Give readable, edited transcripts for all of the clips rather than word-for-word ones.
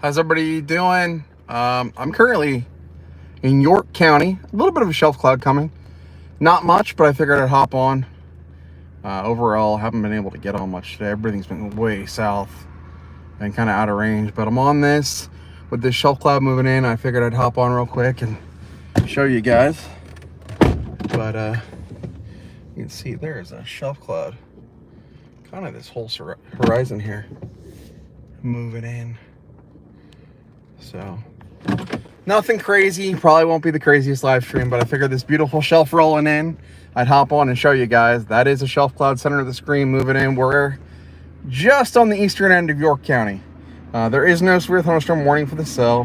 How's everybody doing? I'm currently in York County. A little bit of a shelf cloud coming. Not much, but I figured I'd hop on. Overall, haven't been able to get on much today. Everything's been way south and kind of out of range. But I'm on this with this shelf cloud moving in. I figured I'd hop on real quick and show you guys. But you can see there's a shelf cloud. Kind of this whole horizon here moving in. So nothing crazy, probably won't be the craziest live stream, but I figured this beautiful shelf rolling in, I'd hop on and show you guys. That is a shelf cloud center of the screen moving in. We're just on the eastern end of York County. There is no severe thunderstorm warning for the cell,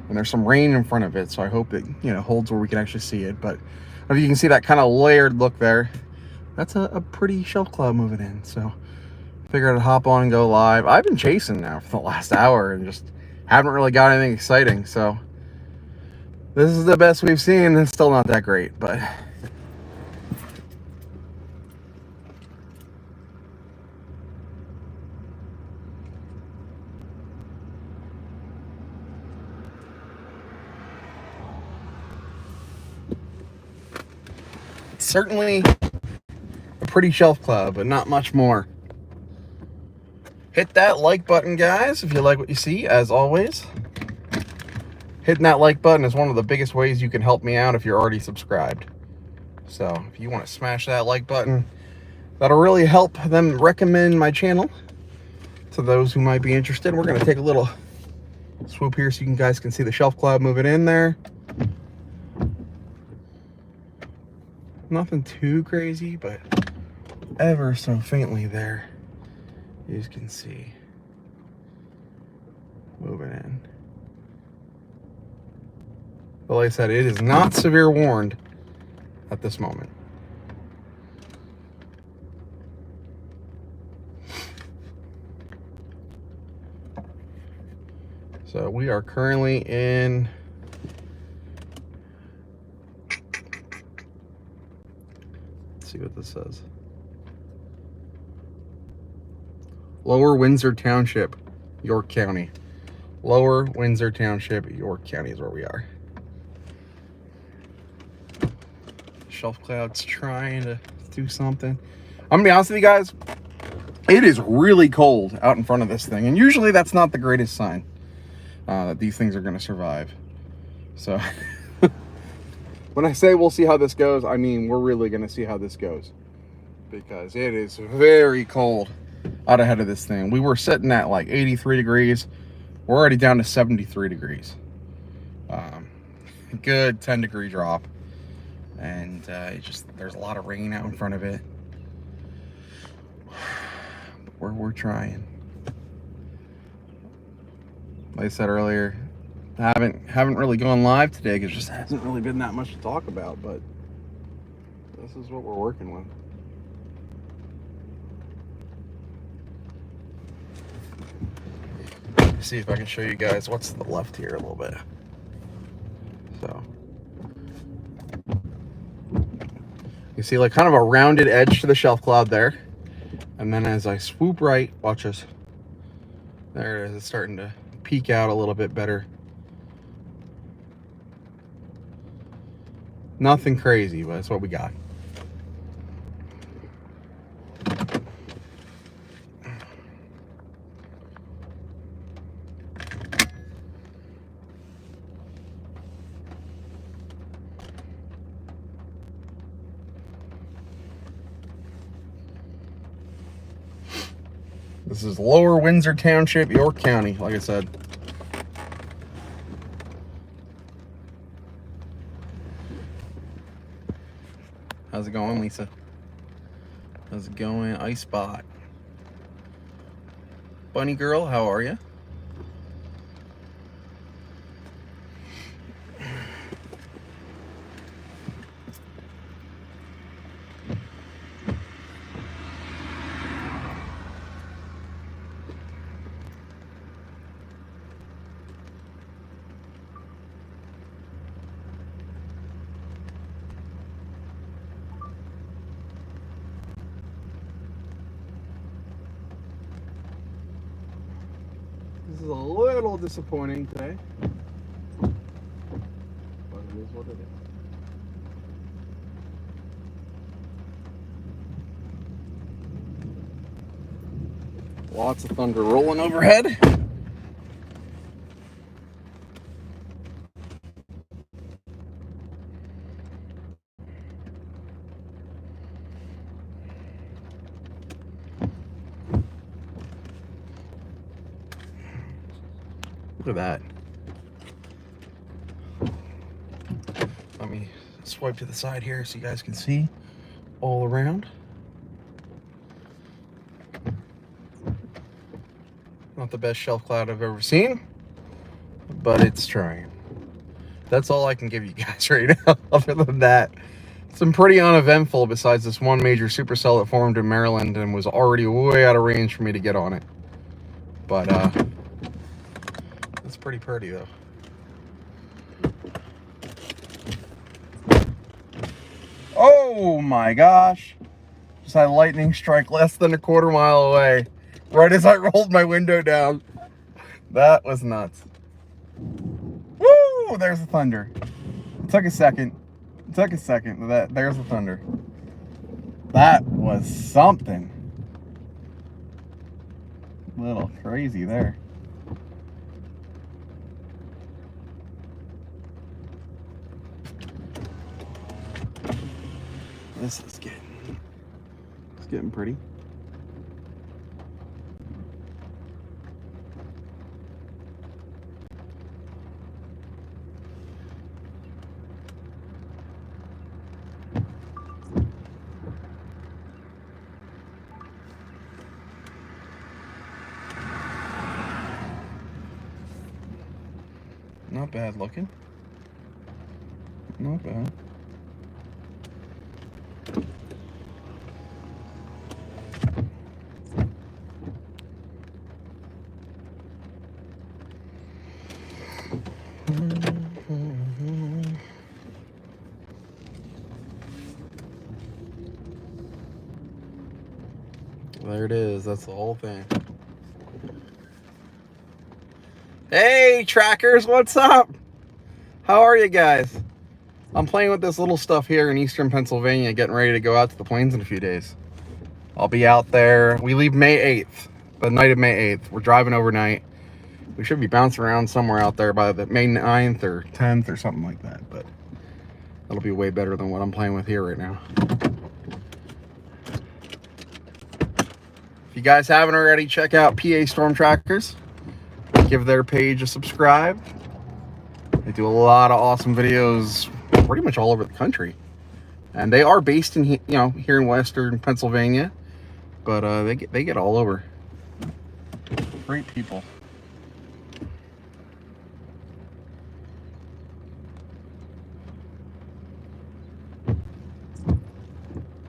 and there's some rain in front of it, so I hope it holds where we can actually see it. But if you can see that kind of layered look there, that's a pretty shelf cloud moving in. So figured I'd hop on and go live. I've been chasing now for the last hour and just haven't really got anything exciting, so this is the best we've seen. It's still not that great, but certainly a pretty shelf cloud, but not much more. Hit that like button, guys, if you like what you see, as always. Hitting that like button is one of the biggest ways you can help me out if you're already subscribed. So if you want to smash that like button, that'll really help them recommend my channel to those who might be interested. We're going to take a little swoop here so you guys can see the shelf cloud moving in there. Nothing too crazy, but ever so faintly there, you can see moving in. But like I said, it is not severe warned at this moment. So we are currently in let's see what this says. Lower Windsor Township, York County. Lower Windsor Township, York County is where we are. Shelf cloud's trying to do something. I'm gonna be honest with you guys, it is really cold out in front of this thing, and usually that's not the greatest sign that these things are going to survive. So when I say we'll see how this goes, I mean we're really going to see how this goes, because it is very cold out ahead of this thing. We were sitting at like 83 degrees. We're already down to 73 degrees. Good 10-degree drop. And there's a lot of rain out in front of it. But we're trying. Like I said earlier, haven't really gone live today because just hasn't really been that much to talk about, but this is what we're working with. Let's see if I can show you guys what's to the left here a little bit. So you see like kind of a rounded edge to the shelf cloud there. And then as I swoop right, watch this. There it is. It's starting to peek out a little bit better. Nothing crazy, but that's what we got. This is Lower Windsor Township, York County, like I said. How's it going, Lisa? How's it going, Icebot? Bunny girl, how are you? This is a little disappointing today, but it is what it is. Lots of thunder rolling overhead. Look at that. Let me swipe to the side here so you guys can see all around. Not the best shelf cloud I've ever seen, but it's trying. That's all I can give you guys right now. Other than that, it's been pretty uneventful besides this one major supercell that formed in Maryland and was already way out of range for me to get on it. But it's pretty pretty though. Oh my gosh. Just had a lightning strike less than a quarter mile away, right as I rolled my window down. That was nuts. Woo! There's the thunder. It took a second. It took a second. There's the thunder. That was something. A little crazy there. This is getting pretty. Not bad looking. Not bad. There it is. That's the whole thing. Hey, trackers, what's up? How are you guys? I'm playing with this little stuff here in eastern Pennsylvania, getting ready to go out to the plains in a few days. I'll be out there. We leave May 8th, the night of May 8th. We're driving overnight. We should be bouncing around somewhere out there by the May 9th or 10th or something like that, but that'll be way better than what I'm playing with here right now. If you guys haven't already, check out PA Storm Trackers. Give their page a subscribe. They do a lot of awesome videos pretty much all over the country. And they are based in, here in Western Pennsylvania, but they get all over. Great people.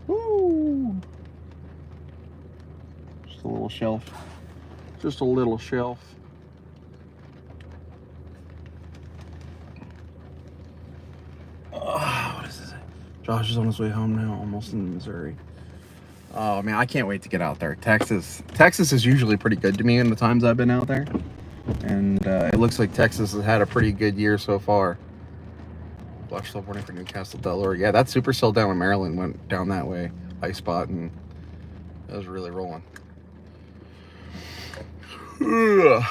Woo! Just a little shelf. Just a little shelf. What is this? Josh is on his way home now, almost in Missouri. Oh man, I can't wait to get out there. Texas is usually pretty good to me in the times I've been out there, and it looks like Texas has had a pretty good year so far. Flash still warning for Newcastle, Delaware. Yeah, that supercell down in Maryland went down that way, high spot, and it was really rolling. Ugh.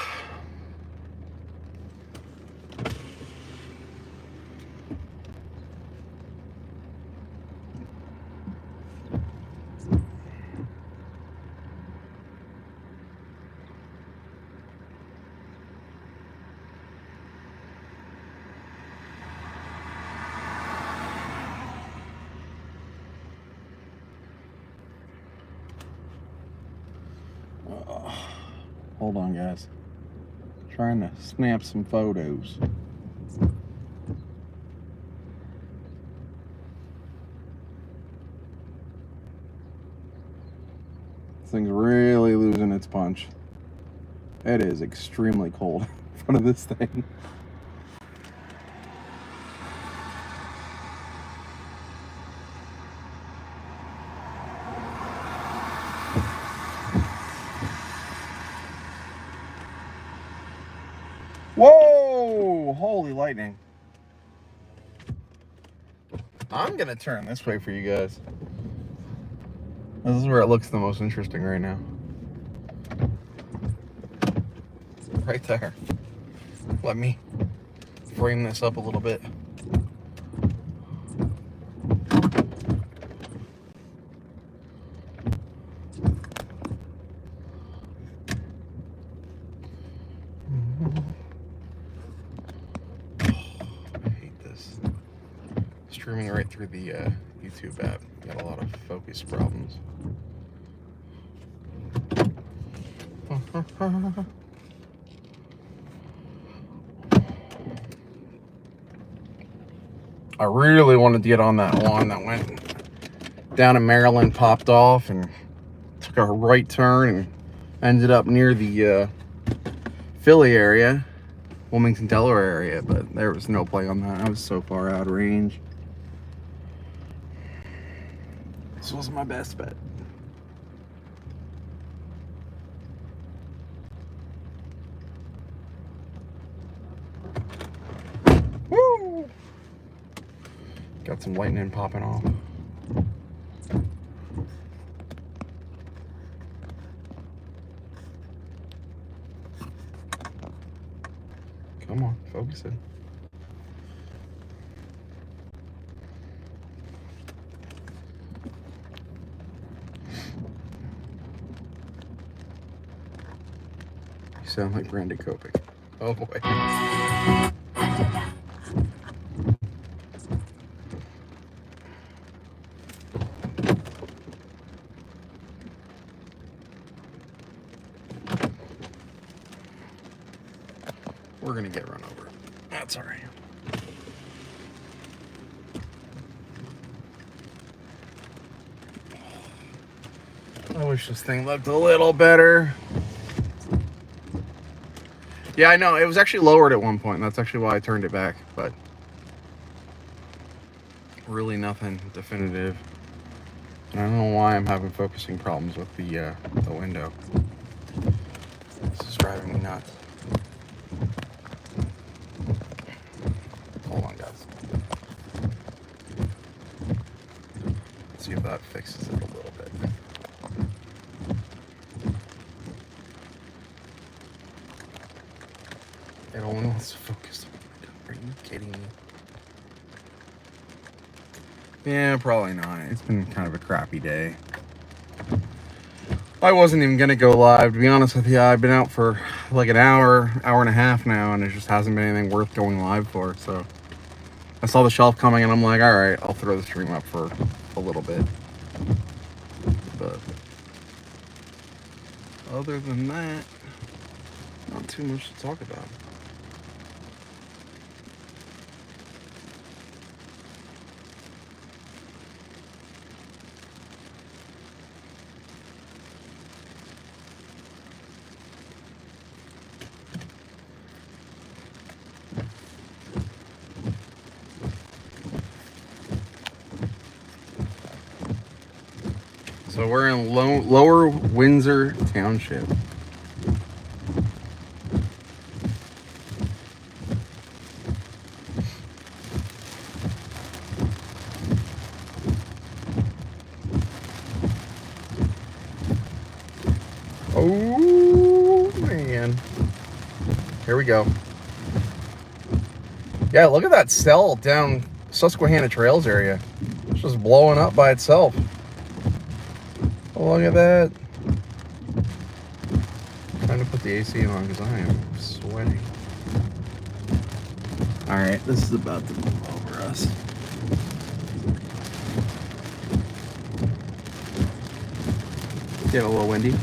Hold on, guys. Trying to snap some photos. This thing's really losing its punch. It is extremely cold in front of this thing. Whoa! Holy lightning. I'm gonna turn this way for you guys. This is where it looks the most interesting right now. Right there. Let me frame this up a little bit. I hate this. Streaming right through the YouTube app. Got a lot of focus problems. I really wanted to get on that one that went down in Maryland, popped off, and took a right turn and ended up near the Philly area, Wilmington, Delaware area, but there was no play on that. I was so far out of range. This was my best bet. Woo! Got some lightning popping off. Come on, focus it. You sound like Brandon Kopic. Oh boy. We're gonna get run over. That's all right. I wish this thing looked a little better. Yeah, I know. It was actually lowered at one point. And that's actually why I turned it back. But really nothing definitive. And I don't know why I'm having focusing problems with the window. This is driving me nuts. Hold on, guys. Let's see if that fixes it a little bit. It only wants to focus on the window. Are you kidding me? Yeah, probably not. It's been kind of a crappy day. I wasn't even gonna go live, to be honest with you. I've been out for like an hour and a half now, and it just hasn't been anything worth going live for. So I saw the shelf coming, and I'm like, all right, I'll throw the stream up for a little bit. But other than that, not too much to talk about. So we're in Lower Windsor Township. Oh man. Here we go. Yeah, look at that cell down Susquehanna Trails area. It's just blowing up by itself. Oh, look at that. I'm trying to put the AC on because I am sweating. Alright, this is about to move over us. Get a little windy.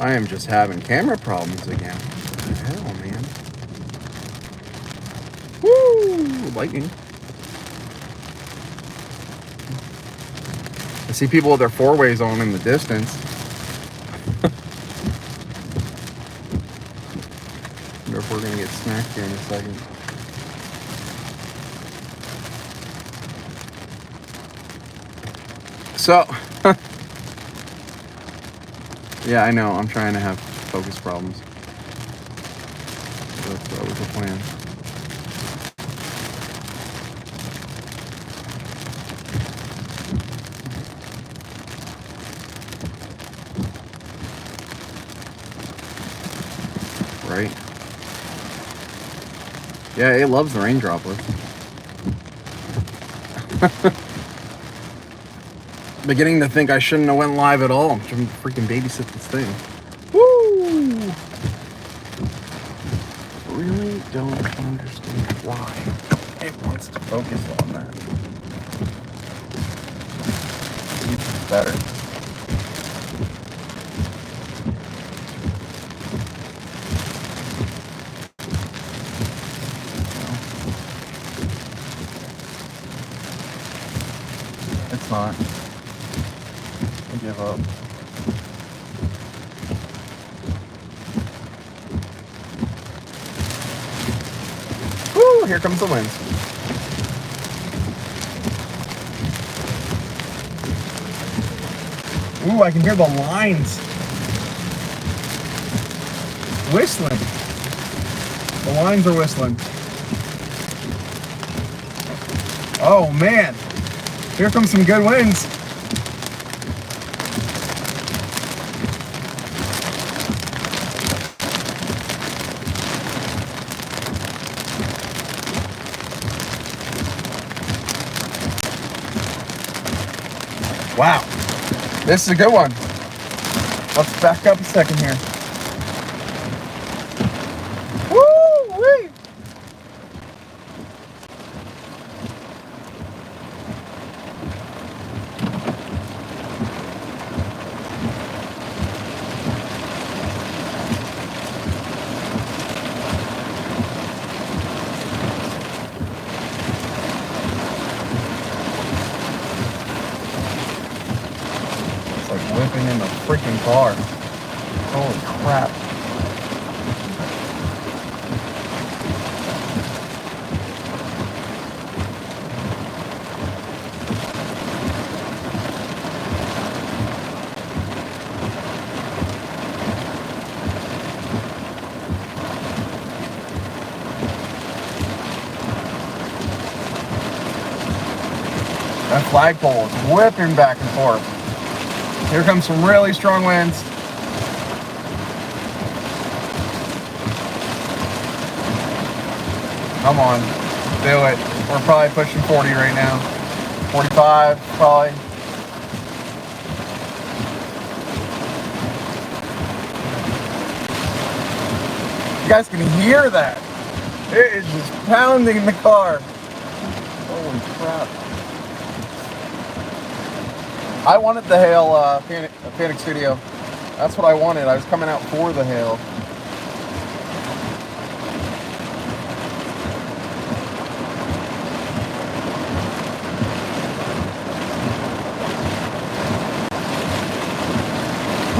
I am just having camera problems again. What the hell, man? Woo! Lightning. I see people with their four-ways on in the distance. Wonder if we're gonna get smacked here in a second. So, yeah, I know. I'm trying to have focus problems. So that was the plan. Right? Yeah, it loves the rain droplets. Beginning to think I shouldn't have went live at all. I'm trying to freaking babysit this thing. Woo! Really don't understand why it wants to focus on that. It's better. It's not. I give up. Woo! Here comes the wind. Ooh, I can hear the lines whistling. The lines are whistling. Oh man, here comes some good winds. Wow, this is a good one. Let's back up a second here. Woo-wee! Whipping in the freaking car. Holy crap. That flagpole is whipping back and forth. Here comes some really strong winds. Come on, do it. We're probably pushing 40 right now. 45, probably. You guys can hear that. It is just pounding the car. Holy crap. I wanted the hail Panic Studio. That's what I wanted. I was coming out for the hail.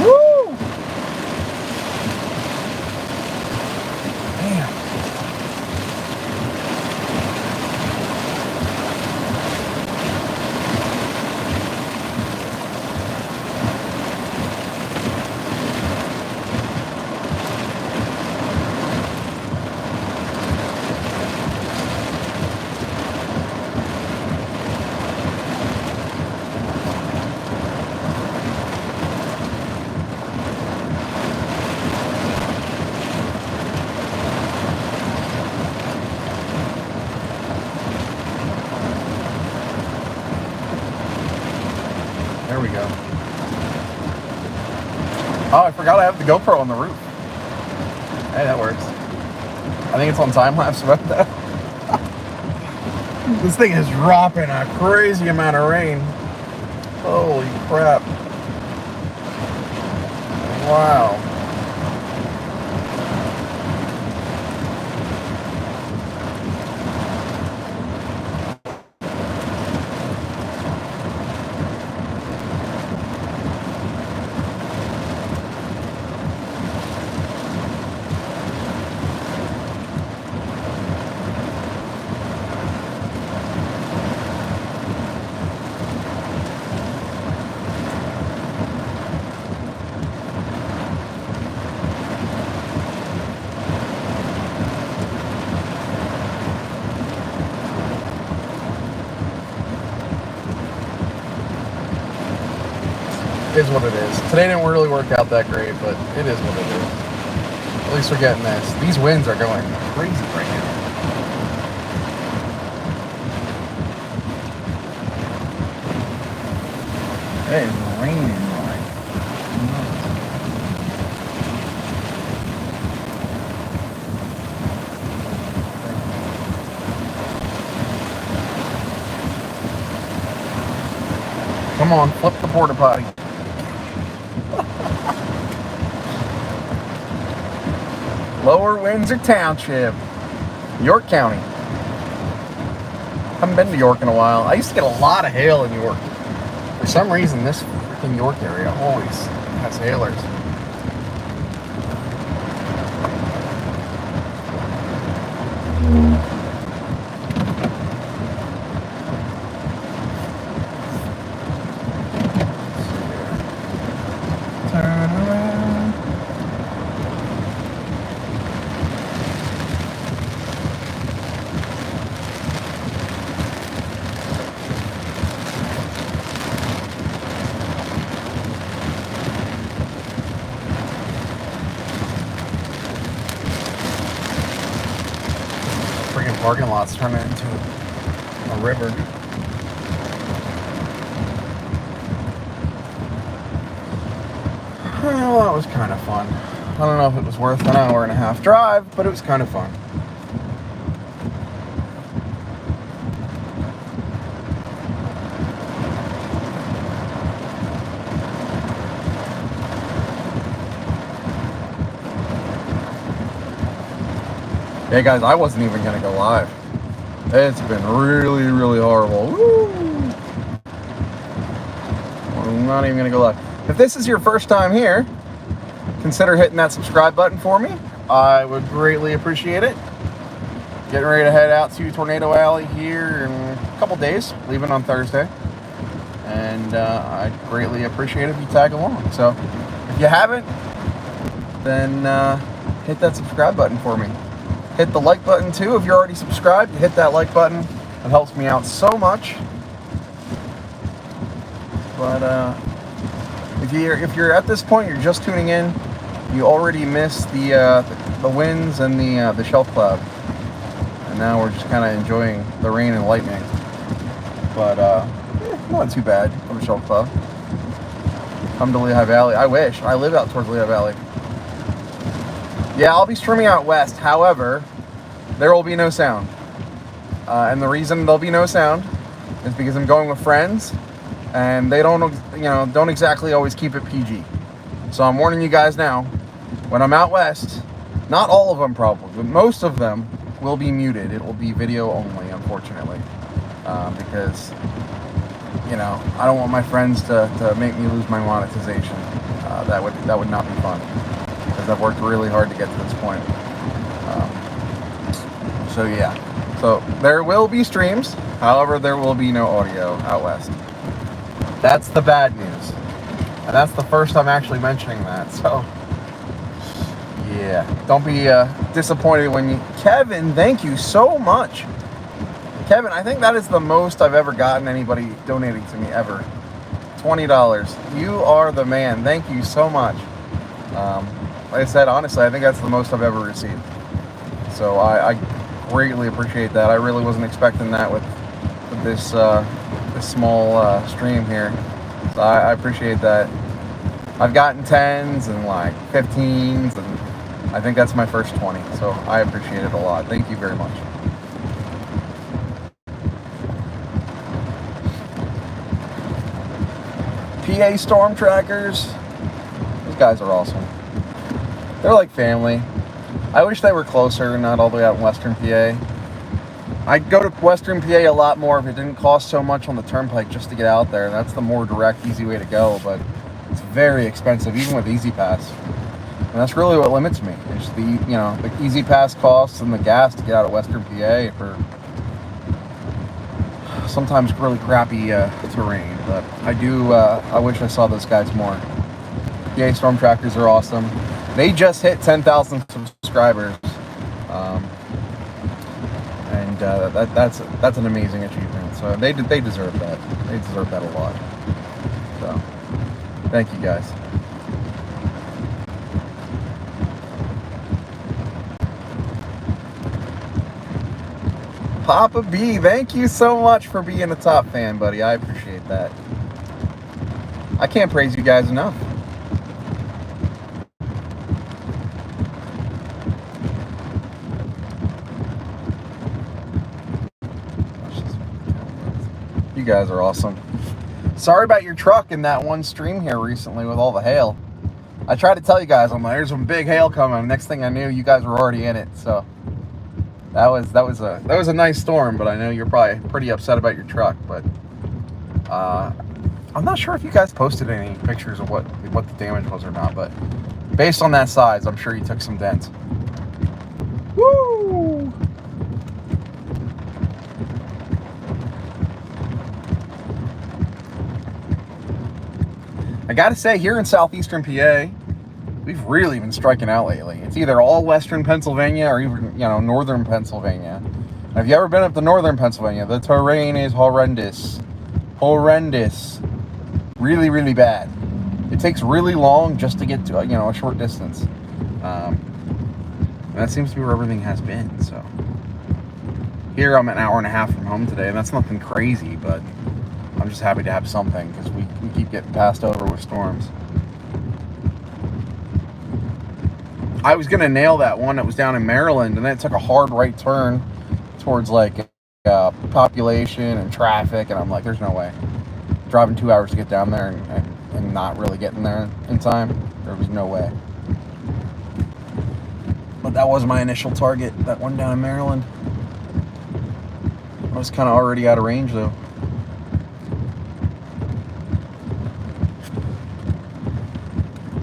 Woo! Damn. There we go. Oh, I forgot I have the GoPro on the roof. Hey, that works. I think it's on time lapse about that. This thing is dropping a crazy amount of rain. Holy crap. Wow. is what it is. Today didn't really work out that great, but it is what it is. At least we're getting this. These winds are going crazy right now. It is raining like nuts. Come on, flip the porta potty. Lower Windsor Township, York County. Haven't been to York in a while. I used to get a lot of hail in York. For some reason, this freaking York area always has hailers. Turn around. Freaking parking lots turning into a river. Well, that was kind of fun. I don't know if it was worth an hour and a half drive, but it was kind of fun. Hey guys, I wasn't even gonna go live. It's been really, really horrible. Woo! I'm not even gonna go live. If this is your first time here, consider hitting that subscribe button for me. I would greatly appreciate it. Getting ready to head out to Tornado Alley here in a couple days, leaving on Thursday. And I'd greatly appreciate it if you tag along. So if you haven't, then hit that subscribe button for me. Hit the like button too. If you're already subscribed, hit that like button. It helps me out so much. But if you're at this point, you're just tuning in, you already missed the winds and the shelf cloud, and now we're just kind of enjoying the rain and lightning. But not too bad for the shelf cloud. Come to Lehigh Valley. I wish. I live out towards Lehigh Valley. Yeah, I'll be streaming out west. However, there will be no sound, and the reason there'll be no sound is because I'm going with friends. And they don't exactly always keep it PG. So I'm warning you guys now, when I'm out west, not all of them probably, but most of them will be muted. It will be video only, unfortunately, because, I don't want my friends to make me lose my monetization. That would not be fun, because I've worked really hard to get to this point. So yeah, so there will be streams, however, there will be no audio out west. That's the bad news. And that's the first I'm actually mentioning that. So, yeah. Don't be disappointed when you... Kevin, thank you so much. Kevin, I think that is the most I've ever gotten anybody donating to me ever. $20. You are the man. Thank you so much. Like I said, honestly, I think that's the most I've ever received. So I greatly appreciate that. I really wasn't expecting that with this... this small stream here, so I appreciate that. I've gotten 10s and like 15s, and I think that's my first 20, so I appreciate it a lot. Thank you very much. PA Storm Trackers, those guys are awesome. They're like family. I wish they were closer, not all the way out in Western PA. I'd go to Western PA a lot more if it didn't cost so much on the turnpike just to get out there. That's the more direct, easy way to go, but it's very expensive, even with Easy Pass. And that's really what limits me. It's the Easy Pass costs and the gas to get out of Western PA for sometimes really crappy terrain. But I wish I saw those guys more. PA Storm Trackers are awesome. They just hit 10,000 subscribers. That's an amazing achievement. So they deserve that. They deserve that a lot. So Thank you, guys. Papa B, thank you so much for being a top fan, buddy. I appreciate that. I can't praise you guys enough. You guys are awesome. Sorry about your truck in that one stream here recently with all the hail. I tried to tell you guys, I'm like, there's some big hail coming. Next thing I knew, you guys were already in it. So that was a nice storm, but I know you're probably pretty upset about your truck. But I'm not sure if you guys posted any pictures of what the damage was or not. But based on that size, I'm sure you took some dents. Woo! I gotta say, here in southeastern PA, we've really been striking out lately. It's either all western Pennsylvania or even, northern Pennsylvania. Now, if you ever been up to northern Pennsylvania, the terrain is horrendous. Horrendous. Really, really bad. It takes really long just to get to, a short distance. And that seems to be where everything has been, so. Here, I'm an hour and a half from home today, and that's nothing crazy, but I'm just happy to have something, because we keep getting passed over with storms. I was going to nail that one that was down in Maryland, and then it took a hard right turn towards, population and traffic, and I'm like, there's no way. Driving 2 hours to get down there and not really getting there in time, there was no way. But that was my initial target, that one down in Maryland. I was kind of already out of range, though.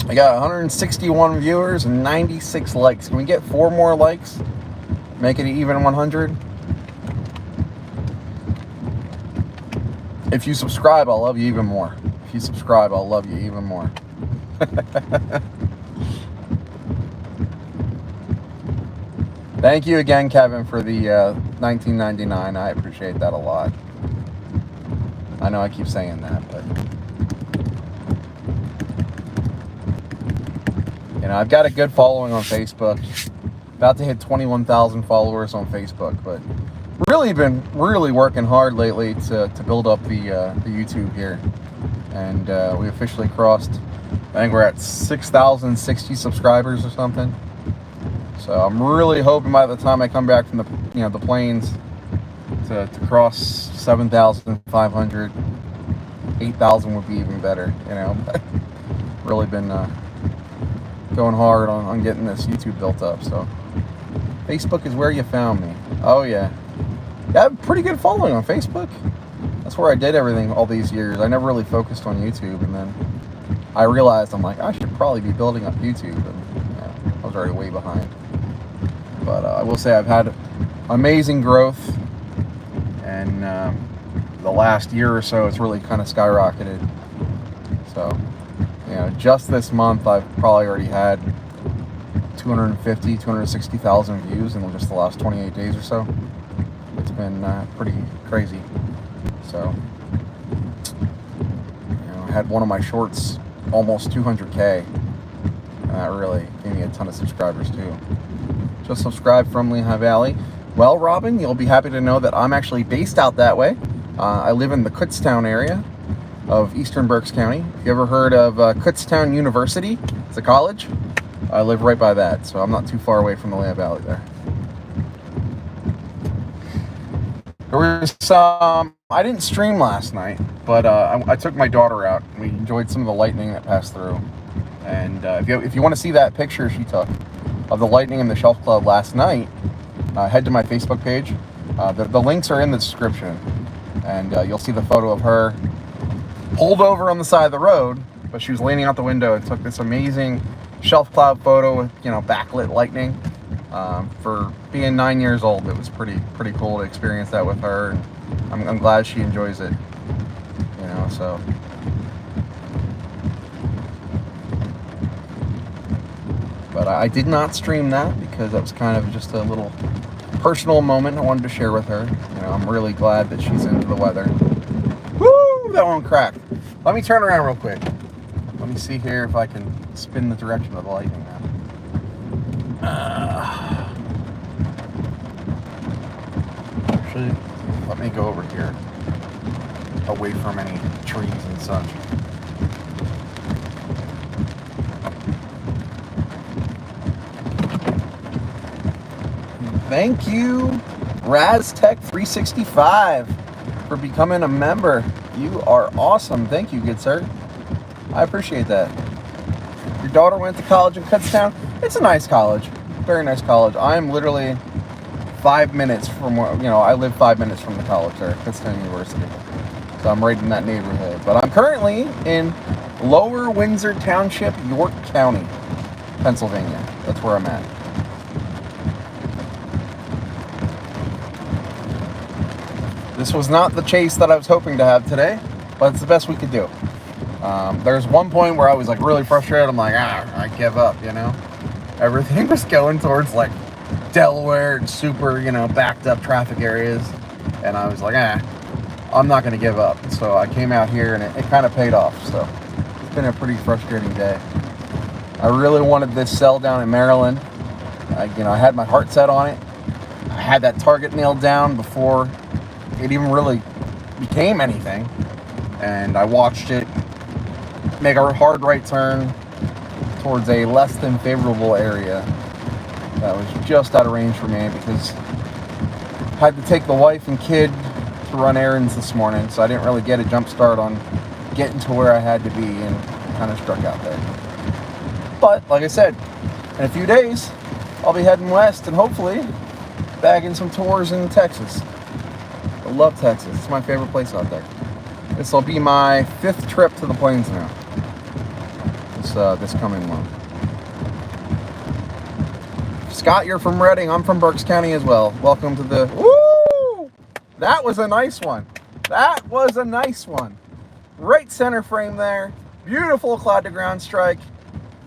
I got 161 viewers and 96 likes. Can we get 4 more likes? Make it even 100? If you subscribe, I'll love you even more. If you subscribe, I'll love you even more. Thank you again, Kevin, for the $19.99. I appreciate that a lot. I know I keep saying that, but... I've got a good following on Facebook. About to hit 21,000 followers on Facebook, but really been working hard lately to build up the YouTube here. And we officially crossed, I think we're at 6,060 subscribers or something. So I'm really hoping by the time I come back from the plains to cross 7,500, 8,000 would be even better, But really been going hard on getting this YouTube built up. So Facebook is where you found me. Oh yeah, I have a pretty good following on Facebook. That's where I did everything all these years. I never really focused on YouTube, and then I realized I'm like, I should probably be building up YouTube, and I was already way behind. But I will say I've had amazing growth, and the last year or so it's really kind of skyrocketed. So just this month, I've probably already had 260,000 views in just the last 28 days or so. It's been pretty crazy. So, I had one of my shorts almost 200K. And that really gave me a ton of subscribers too. Just subscribe from Lehigh Valley. Well, Robin, you'll be happy to know that I'm actually based out that way. I live in the Kutztown area of Eastern Berks County. If you ever heard of Kutztown University, it's a college. I live right by that, so I'm not too far away from the Lehigh Valley there. There was I didn't stream last night, but I took my daughter out. We enjoyed some of the lightning that passed through. And if you want to see that picture she took of the lightning in the Shelf Club last night, head to my Facebook page. The links are in the description, and you'll see the photo of her pulled over on the side of the road, but she was leaning out the window and took this amazing shelf cloud photo with backlit lightning. For being 9 years old, it was pretty cool to experience that with her, and I'm glad she enjoys it. So but I did not stream that because that was kind of just a little personal moment I wanted to share with her. I'm really glad that she's into the weather. Woo! That one cracked. Let me turn around real quick. Let me see here if I can spin the direction of the lightning now. Actually, let me go over here, away from any trees and such. Thank you, RazTech365, for becoming a member. You are awesome. Thank you, good sir. I appreciate that. Your daughter went to college in Kutztown? It's a nice college. Very nice college. I'm literally 5 minutes from where, I live 5 minutes from the college there, Kutztown University. So I'm right in that neighborhood. But I'm currently in Lower Windsor Township, York County, Pennsylvania. That's where I'm at. This was not the chase that I was hoping to have today, but it's the best we could do. There's one point where I was like really frustrated. I'm like, I give up, Everything was going towards like Delaware and super, backed up traffic areas. And I was like, I'm not going to give up. So I came out here and it kind of paid off. So it's been a pretty frustrating day. I really wanted this sell down in Maryland. I had my heart set on it. I had that target nailed down before it even really became anything. And I watched it make a hard right turn towards a less than favorable area that was just out of range for me because I had to take the wife and kid to run errands this morning, so I didn't really get a jump start on getting to where I had to be and kind of struck out there. But like I said, in a few days I'll be heading west and hopefully bagging some tours in Texas. I love Texas. It's my favorite place out there. This will be my 5th trip to the plains now. This coming month. Scott, you're from Reading. I'm from Berks County as well. Welcome to the... Woo! That was a nice one. That was a nice one. Right center frame there. Beautiful cloud to ground strike.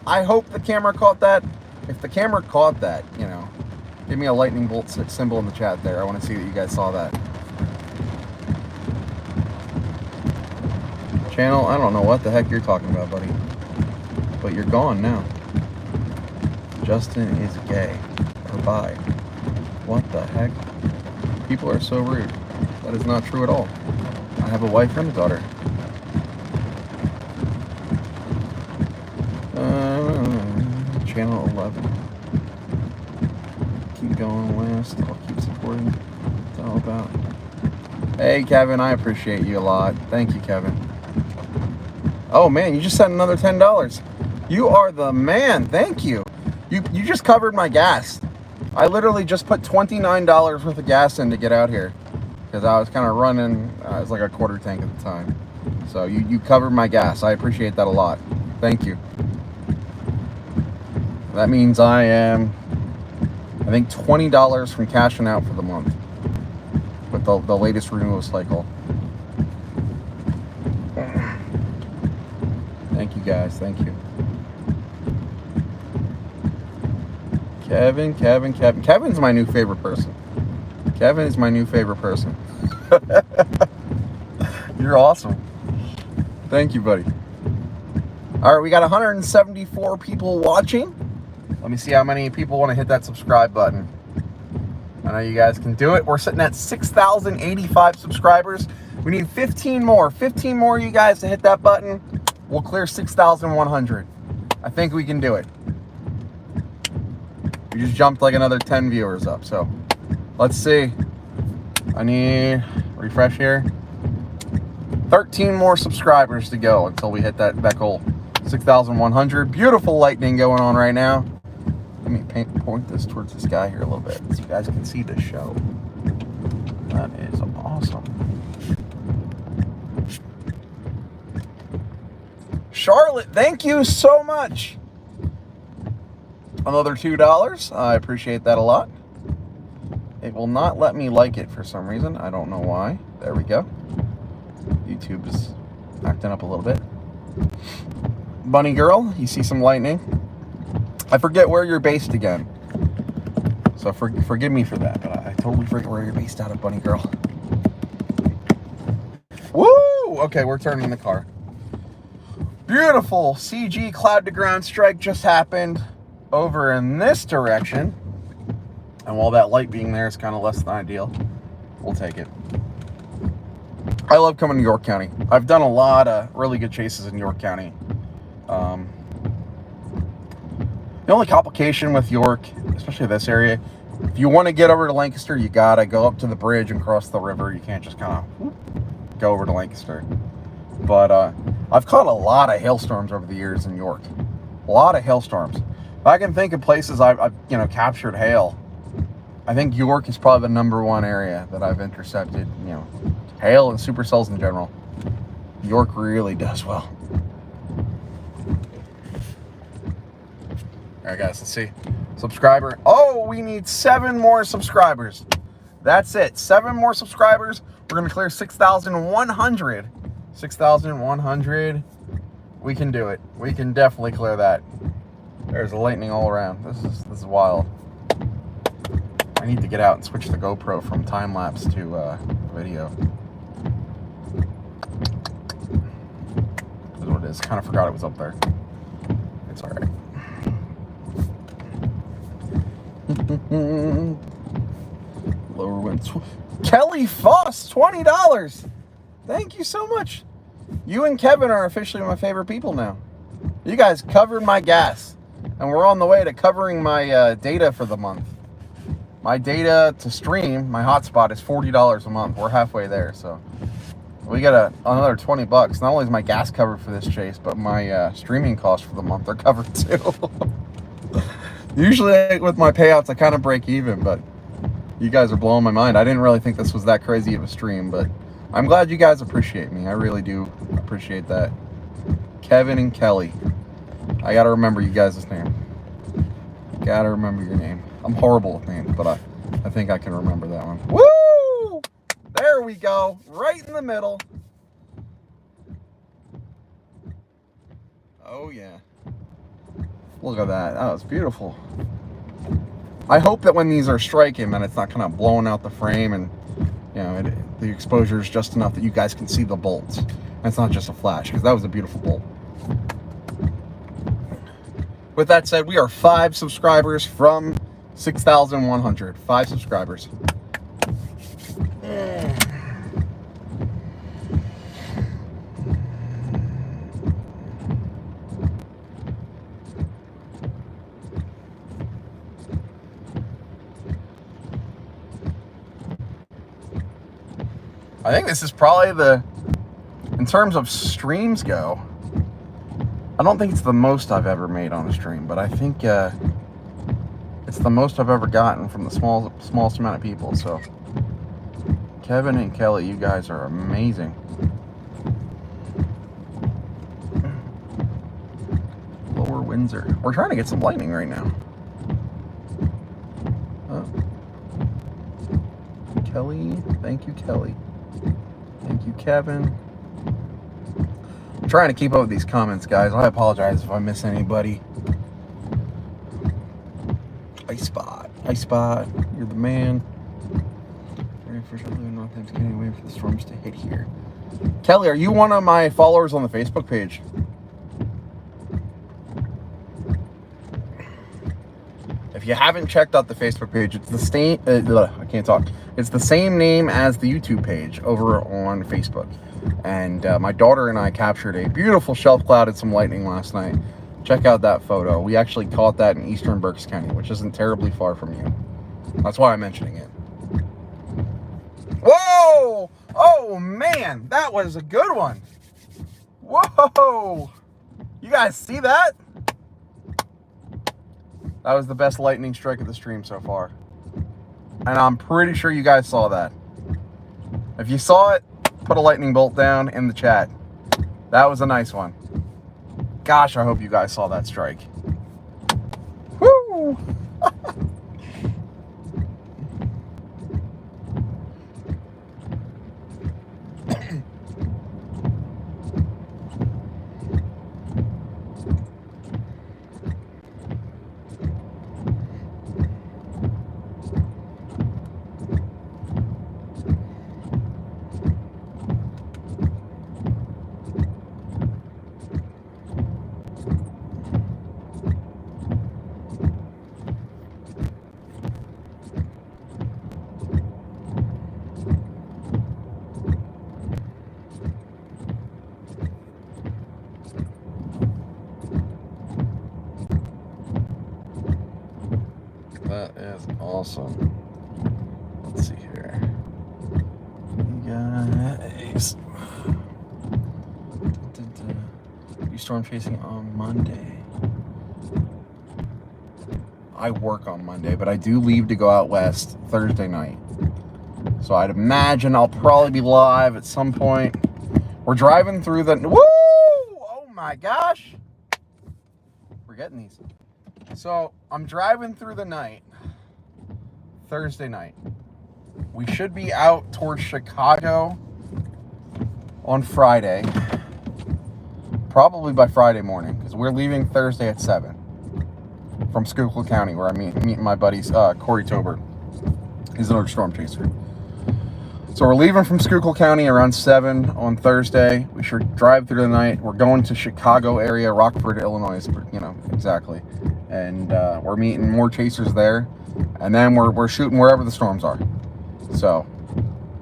I hope the camera caught that. If the camera caught that, give me a lightning bolt symbol in the chat there. I want to see that you guys saw that. Channel, I don't know what the heck you're talking about, buddy. But you're gone now. Justin is gay. Or bi. What the heck? People are so rude. That is not true at all. I have a wife and a daughter. Channel 11. Keep going west. I'll keep supporting. It's all about. Hey, Kevin, I appreciate you a lot. Thank you, Kevin. Oh man, you just sent another $10. You are the man. Thank you. You just covered my gas. I literally just put $29 worth of gas in to get out here because I was kind of running. It was like a quarter tank at the time. So you covered my gas. I appreciate that a lot. Thank you. That means I am, I think, $20 from cashing out for the month with the latest renewal cycle. Thank you guys. Thank you. Kevin. Kevin's my new favorite person. Kevin is my new favorite person. You're awesome. Thank you, buddy. All right, we got 174 people watching. Let me see how many people want to hit that subscribe button. I know you guys can do it. We're sitting at 6,085 subscribers. We need 15 more. 15 more of you guys to hit that button. We'll clear 6,100. I think we can do it. We just jumped like another 10 viewers up. So let's see. I need refresh here. 13 more subscribers to go until we hit that goal. 6,100. Beautiful lightning going on right now. Let me point this towards this guy here a little bit so you guys can see the show. That is awesome. Charlotte, thank you so much. Another $2. I appreciate that a lot. It will not let me like it for some reason. I don't know why. There we go. YouTube is acting up a little bit. Bunny girl, you see some lightning. I forget where you're based again. So forgive me for that, but I totally forget where you're based out of, bunny girl. Woo! Okay, we're turning the car. Beautiful CG cloud to ground strike just happened over in this direction. And while that light being there is kind of less than ideal, we'll take it. I love coming to York County. I've done a lot of really good chases in York County. The only complication with York, especially this area, if you want to get over to Lancaster, you gotta go up to the bridge and cross the river. You can't just kind of go over to Lancaster. But I've caught a lot of hailstorms over the years in York. A lot of hailstorms. If I can think of places I've captured hail, I think York is probably the number 1 area that I've intercepted, hail and supercells in general. York really does well. All right, guys, let's see. Subscriber. Oh, we need 7 more subscribers. That's it. 7 more subscribers. We're going to clear 6,100. 6,100. We can do it. We can definitely clear that. There's lightning all around. This is wild. I need to get out and switch the GoPro from time lapse to video. That's what it is. Kind of forgot it was up there. It's all right. Lower winds. Kelly Foss, $20. Thank you so much. You and Kevin are officially my favorite people now. You guys covered my gas, and we're on the way to covering my data for the month. My data to stream, my hotspot, is $40 a month. We're halfway there, so we got another $20. Not only is my gas covered for this chase, but my streaming costs for the month are covered too. Usually with my payouts, I kind of break even, but you guys are blowing my mind. I didn't really think this was that crazy of a stream, but I'm glad you guys appreciate me. I really do appreciate that. Kevin and Kelly. I gotta remember you guys' name. Gotta remember your name. I'm horrible with names, but I think I can remember that one. Woo! There we go. Right in the middle. Oh, yeah. Look at that. That was beautiful. I hope that when these are striking, that it's not kind of blowing out the frame and, the exposure is just enough that you guys can see the bolts. And it's not just a flash, because that was a beautiful bolt. With that said, we are 5 subscribers from 6,100. 5 subscribers. I think this is probably in terms of streams go, I don't think it's the most I've ever made on a stream, but I think it's the most I've ever gotten from the smallest amount of people. So Kevin and Kelly, you guys are amazing. Lower Windsor. We're trying to get some lightning right now. Kelly, thank you, Kelly. Thank you, Kevin. I'm trying to keep up with these comments, guys. I apologize if I miss anybody. Ice Spot, you're the man. Very first time living North Times can't wait for the storms to hit here. Kelly, are you one of my followers on the Facebook page? If you haven't checked out the Facebook page, it's the same. I can't talk. It's the same name as the YouTube page over on Facebook. And my daughter and I captured a beautiful shelf cloud and some lightning last night. Check out that photo. We actually caught that in eastern Berks County, which isn't terribly far from you. That's why I'm mentioning it. Whoa! Oh man, that was a good one. Whoa! You guys see that? That was the best lightning strike of the stream so far. And I'm pretty sure you guys saw that. If you saw it, put a lightning bolt down in the chat. That was a nice one. Gosh, I hope you guys saw that strike. Woo! That is awesome. Let's see here. Guys, you storm chasing on Monday. I work on Monday, but I do leave to go out west Thursday night. So I'd imagine I'll probably be live at some point. We're driving through the... Woo! Oh my gosh! We're getting these. So I'm driving through the night, Thursday night. We should be out towards Chicago on Friday. Probably by Friday morning, because we're leaving Thursday at 7 from Schuylkill County, where I'm meeting my buddies, Corey Tober. He's another storm chaser. So we're leaving from Schuylkill County around 7 on Thursday. We should drive through the night. We're going to Chicago area, Rockford, Illinois, you know, exactly. And we're meeting more chasers there. And then we're shooting wherever the storms are. So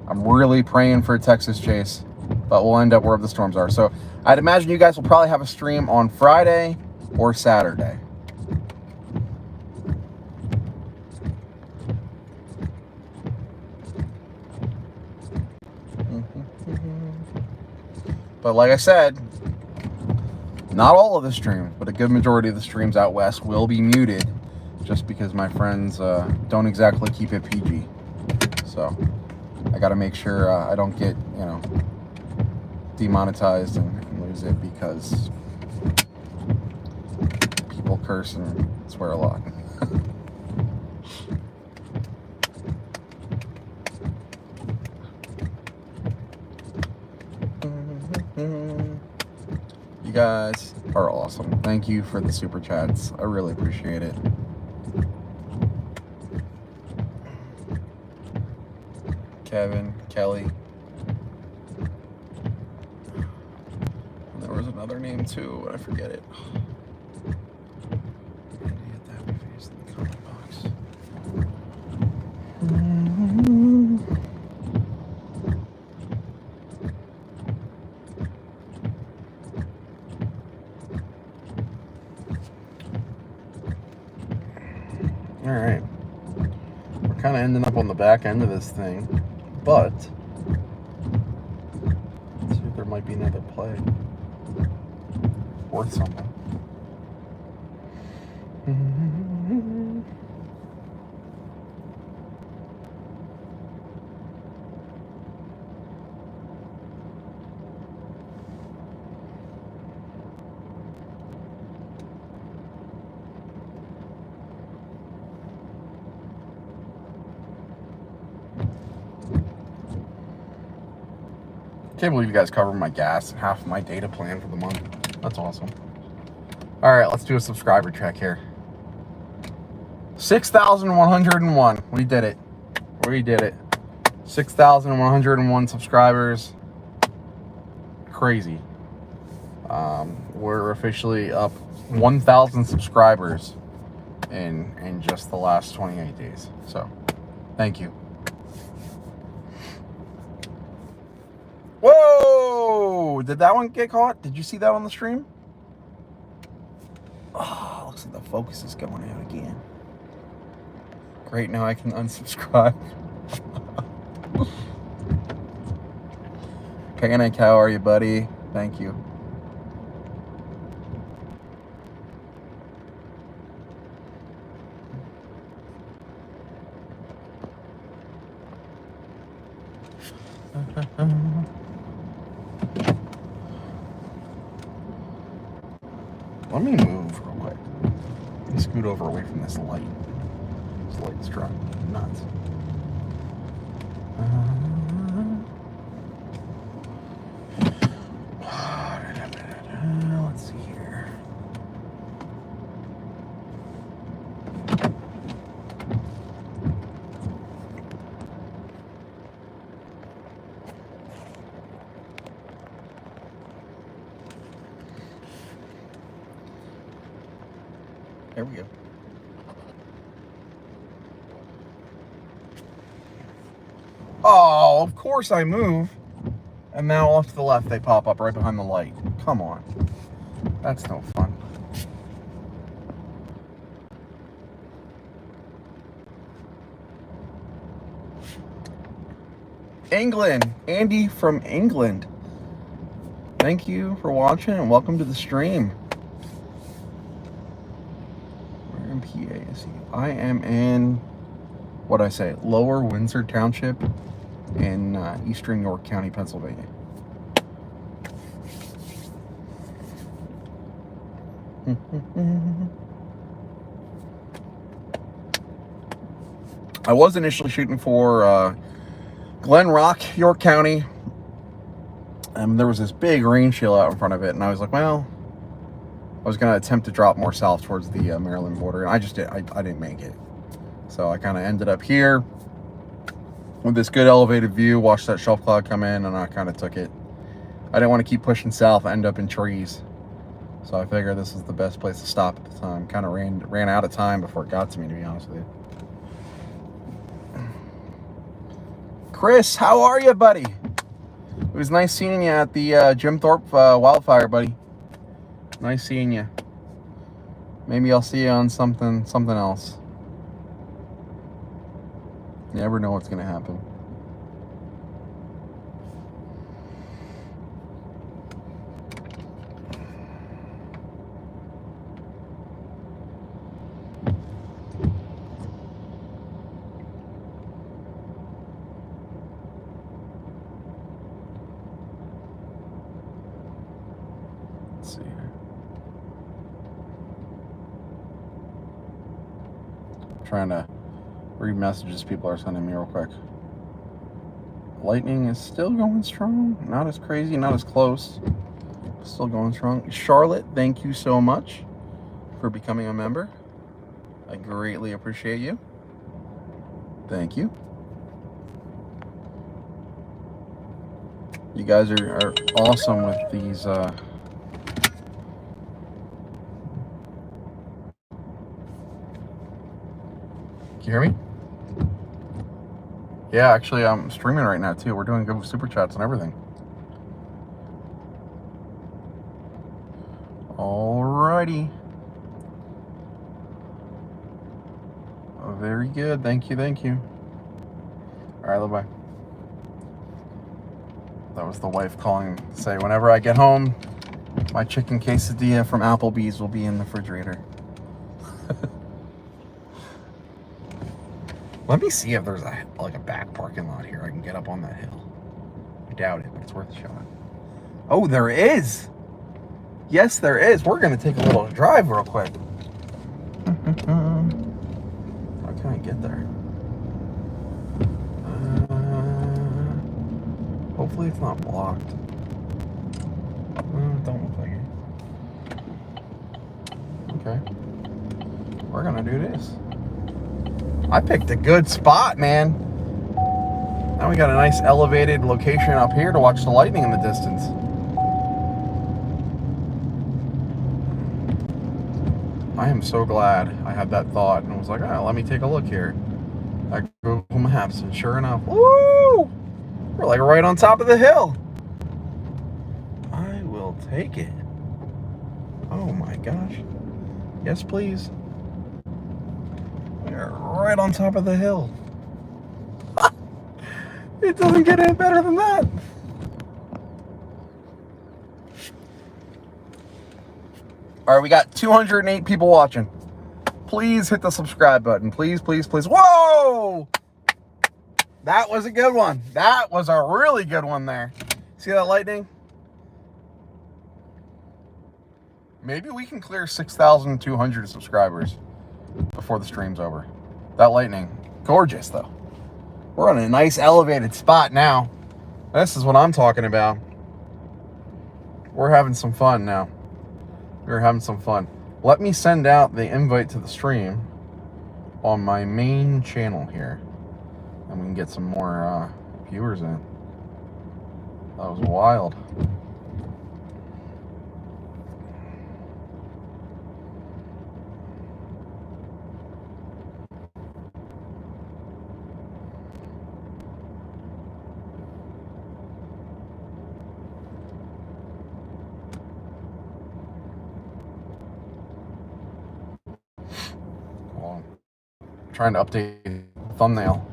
I'm really praying for a Texas chase, but we'll end up wherever the storms are. So I'd imagine you guys will probably have a stream on Friday or Saturday. But like I said, not all of the streams, but a good majority of the streams out west will be muted just because my friends don't exactly keep it PG. So I got to make sure I don't get, you know, demonetized and lose it because people curse and swear a lot. You guys are awesome. Thank you for the super chats. I really appreciate it. Kevin, Kelly. And there was another name too, but I forget it. Get that face in the comment box. All right, we're kind of ending up on the back end of this thing, but let's see if there might be another play worth something. Can't believe you guys covered my gas and half of my data plan for the month. That's awesome. All right, let's do a subscriber check here. 6,101. We did it. We did it. 6,101 subscribers. Crazy. We're officially up 1,000 subscribers in just the last 28 days. So, thank you. Whoa! Did that one get caught? Did you see that on the stream? Oh, looks like the focus is going out again. Great, now I can unsubscribe. Panic, how are you, buddy? Thank you. Let me move real quick. Let me scoot over away from this light. This light's driving me nuts. Let's see here. There we go. Oh, of course I move. And now off to the left they pop up right behind the light. Come on. That's no fun. England. Andy from England. Thank you for watching and welcome to the stream. Where in PA is he? I am in, what'd I say, Lower Windsor Township in eastern York County, Pennsylvania. I was initially shooting for Glen Rock, York County. There was this big rain shield out in front of it, and I was like, well, I was going to attempt to drop more south towards the Maryland border, and I didn't make it. So I kind of ended up here with this good elevated view, watched that shelf cloud come in, and I kind of took it. I didn't want to keep pushing south, end up in trees. So I figured this was the best place to stop at the time. Kind of ran out of time before it got to me, to be honest with you. Chris, how are you, buddy? It was nice seeing you at the Jim Thorpe wildfire, buddy. Nice seeing you. Maybe I'll see you on something else. You never know what's going to happen. Let's see here. Trying to read messages people are sending me real quick. Lightning is still going strong. Not as crazy, not as close. Still going strong. Charlotte, thank you so much for becoming a member. I greatly appreciate you. Thank you. You guys are awesome with these Can you hear me? Yeah, actually, I'm streaming right now, too. We're doing good with super chats and everything. Alrighty. Very good. Thank you, thank you. Alright, bye-bye. That was the wife calling to say, whenever I get home, my chicken quesadilla from Applebee's will be in the refrigerator. Let me see if there's a back parking lot here. I can get up on that hill. I doubt it, but it's worth a shot. Oh, there is. Yes, there is. We're going to take a little drive real quick. How can I get there? Hopefully it's not blocked. Don't look like it. Okay. We're going to do this. I picked a good spot, man. Now we got a nice elevated location up here to watch the lightning in the distance. I am so glad I had that thought and was like, oh, let me take a look here at Google Maps. And sure enough, woo! We're like right on top of the hill. I will take it. Oh my gosh. Yes, please. We're right on top of the hill. It doesn't get any better than that. All right, we got 208 people watching. Please hit the subscribe button. Please, please, please. Whoa! That was a good one. That was a really good one there. See that lightning? Maybe we can clear 6,200 subscribers before the stream's over. That lightning. Gorgeous, though. We're on a nice elevated spot now. This is what I'm talking about. We're having some fun now. We're having some fun. Let me send out the invite to the stream on my main channel here. And we can get some more viewers in. That was wild. Well, I'm trying to update the thumbnail.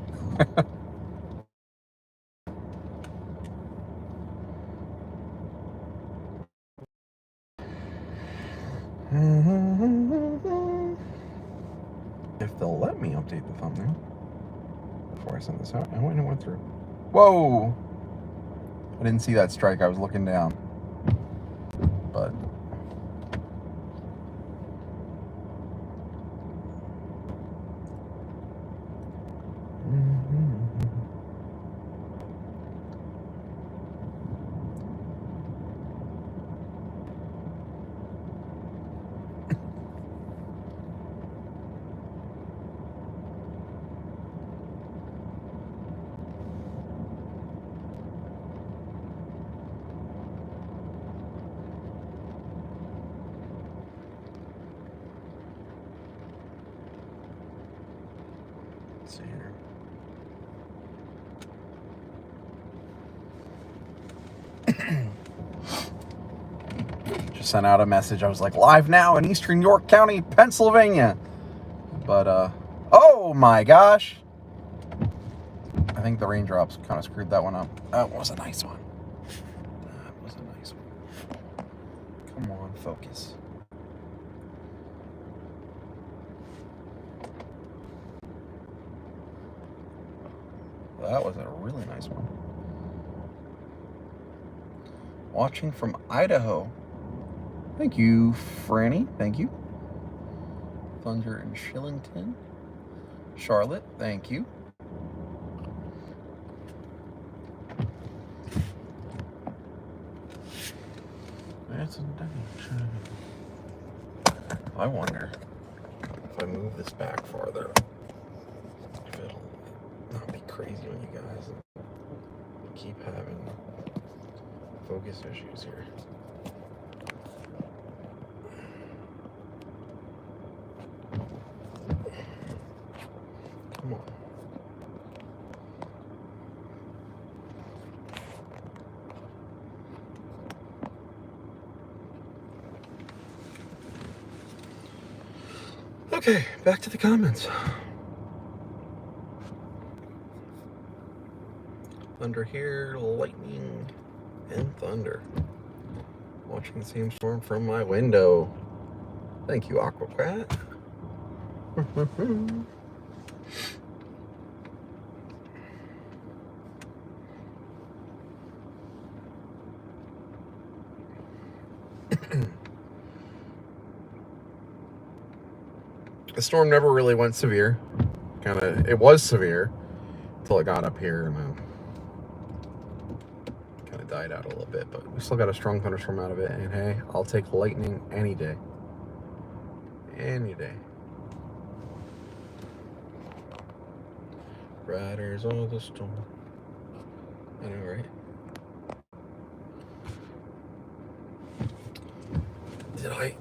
If they'll let me update the thumbnail before I send this out. Oh, and it went through. Whoa! I didn't see that strike. I was looking down. But let's see here. Just sent out a message. I was like, live now in Eastern York County, Pennsylvania. But, oh my gosh. I think the raindrops kind of screwed that one up. That was a nice one. That was a nice one. Come on, focus. That was a really nice one. Watching from Idaho. Thank you, Franny. Thank you. Thunder in Shillington. Charlotte, thank you. That's a danger. I wonder if I move this back farther, if it'll not be crazy when you guys keep having focus issues here. Come on. Okay, back to the comments. Thunder here, lightning, and thunder. Watching the same storm from my window. Thank you, Aquacat. The storm never really went severe. It was severe until it got up here and then kind of died out a little bit. But we still got a strong thunderstorm out of it. And hey, I'll take lightning any day. Any day. Riders on the storm. I know, right?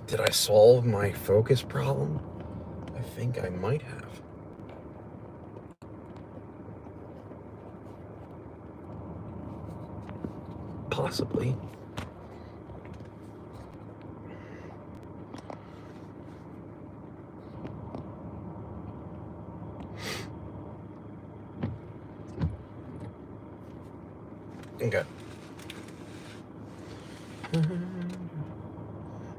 Did I solve my focus problem? I think I might have. Possibly. Okay.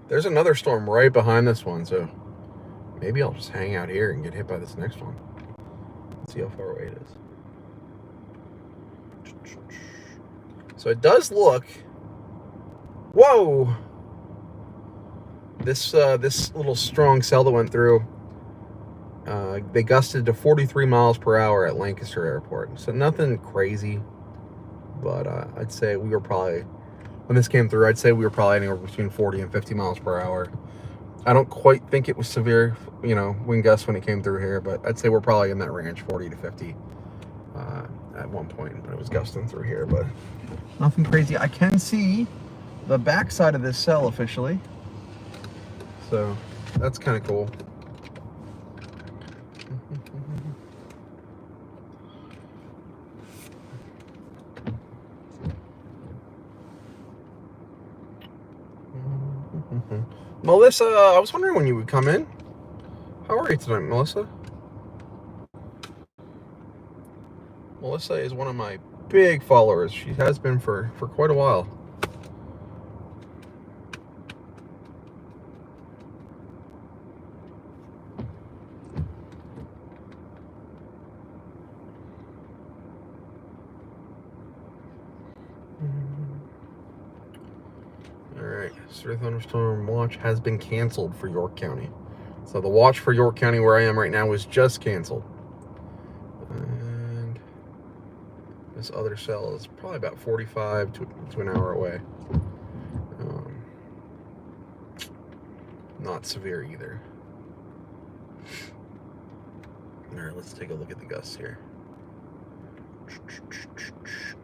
There's another storm right behind this one, so maybe I'll just hang out here and get hit by this next one. Let's see how far away it is. So it does look... Whoa! This little strong cell that went through, they gusted to 43 miles per hour at Lancaster Airport. So nothing crazy, but I'd say we were probably... When this came through, I'd say we were probably anywhere between 40 and 50 miles per hour. I don't quite think it was severe, wind gusts when it came through here, but I'd say we're probably in that range, 40 to 50 at one point when it was gusting through here, but nothing crazy. I can see the backside of this cell officially, so that's kind of cool. Melissa, I was wondering when you would come in. How are you tonight, Melissa? Melissa is one of my big followers. She has been for quite a while. Severe thunderstorm watch has been canceled for York County. So the watch for York County, where I am right now, was just canceled. And this other cell is probably about 45 to an hour away. Not severe either. All right, let's take a look at the gusts here.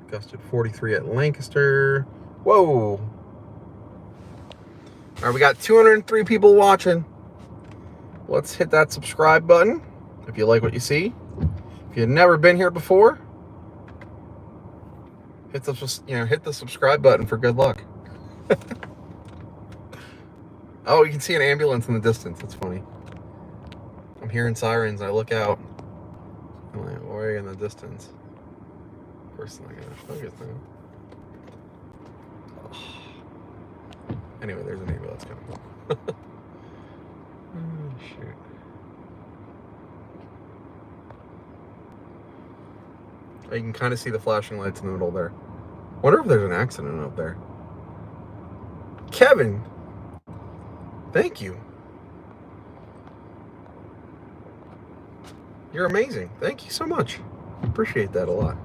Gusted 43 at Lancaster. Whoa. All right, we got 203 people watching. Let's hit that subscribe button if you like what you see. If you've never been here before, hit the subscribe button for good luck. Oh, you can see an ambulance in the distance. That's funny. I'm hearing sirens. I look out. I'm like, way in the distance. Of course, I'm not gonna focus now. Oh. Anyway, there's an ambulance coming. Oh, shoot. You can kind of see the flashing lights in the middle there. Wonder if there's an accident up there. Kevin, thank you. You're amazing. Thank you so much. Appreciate that a lot.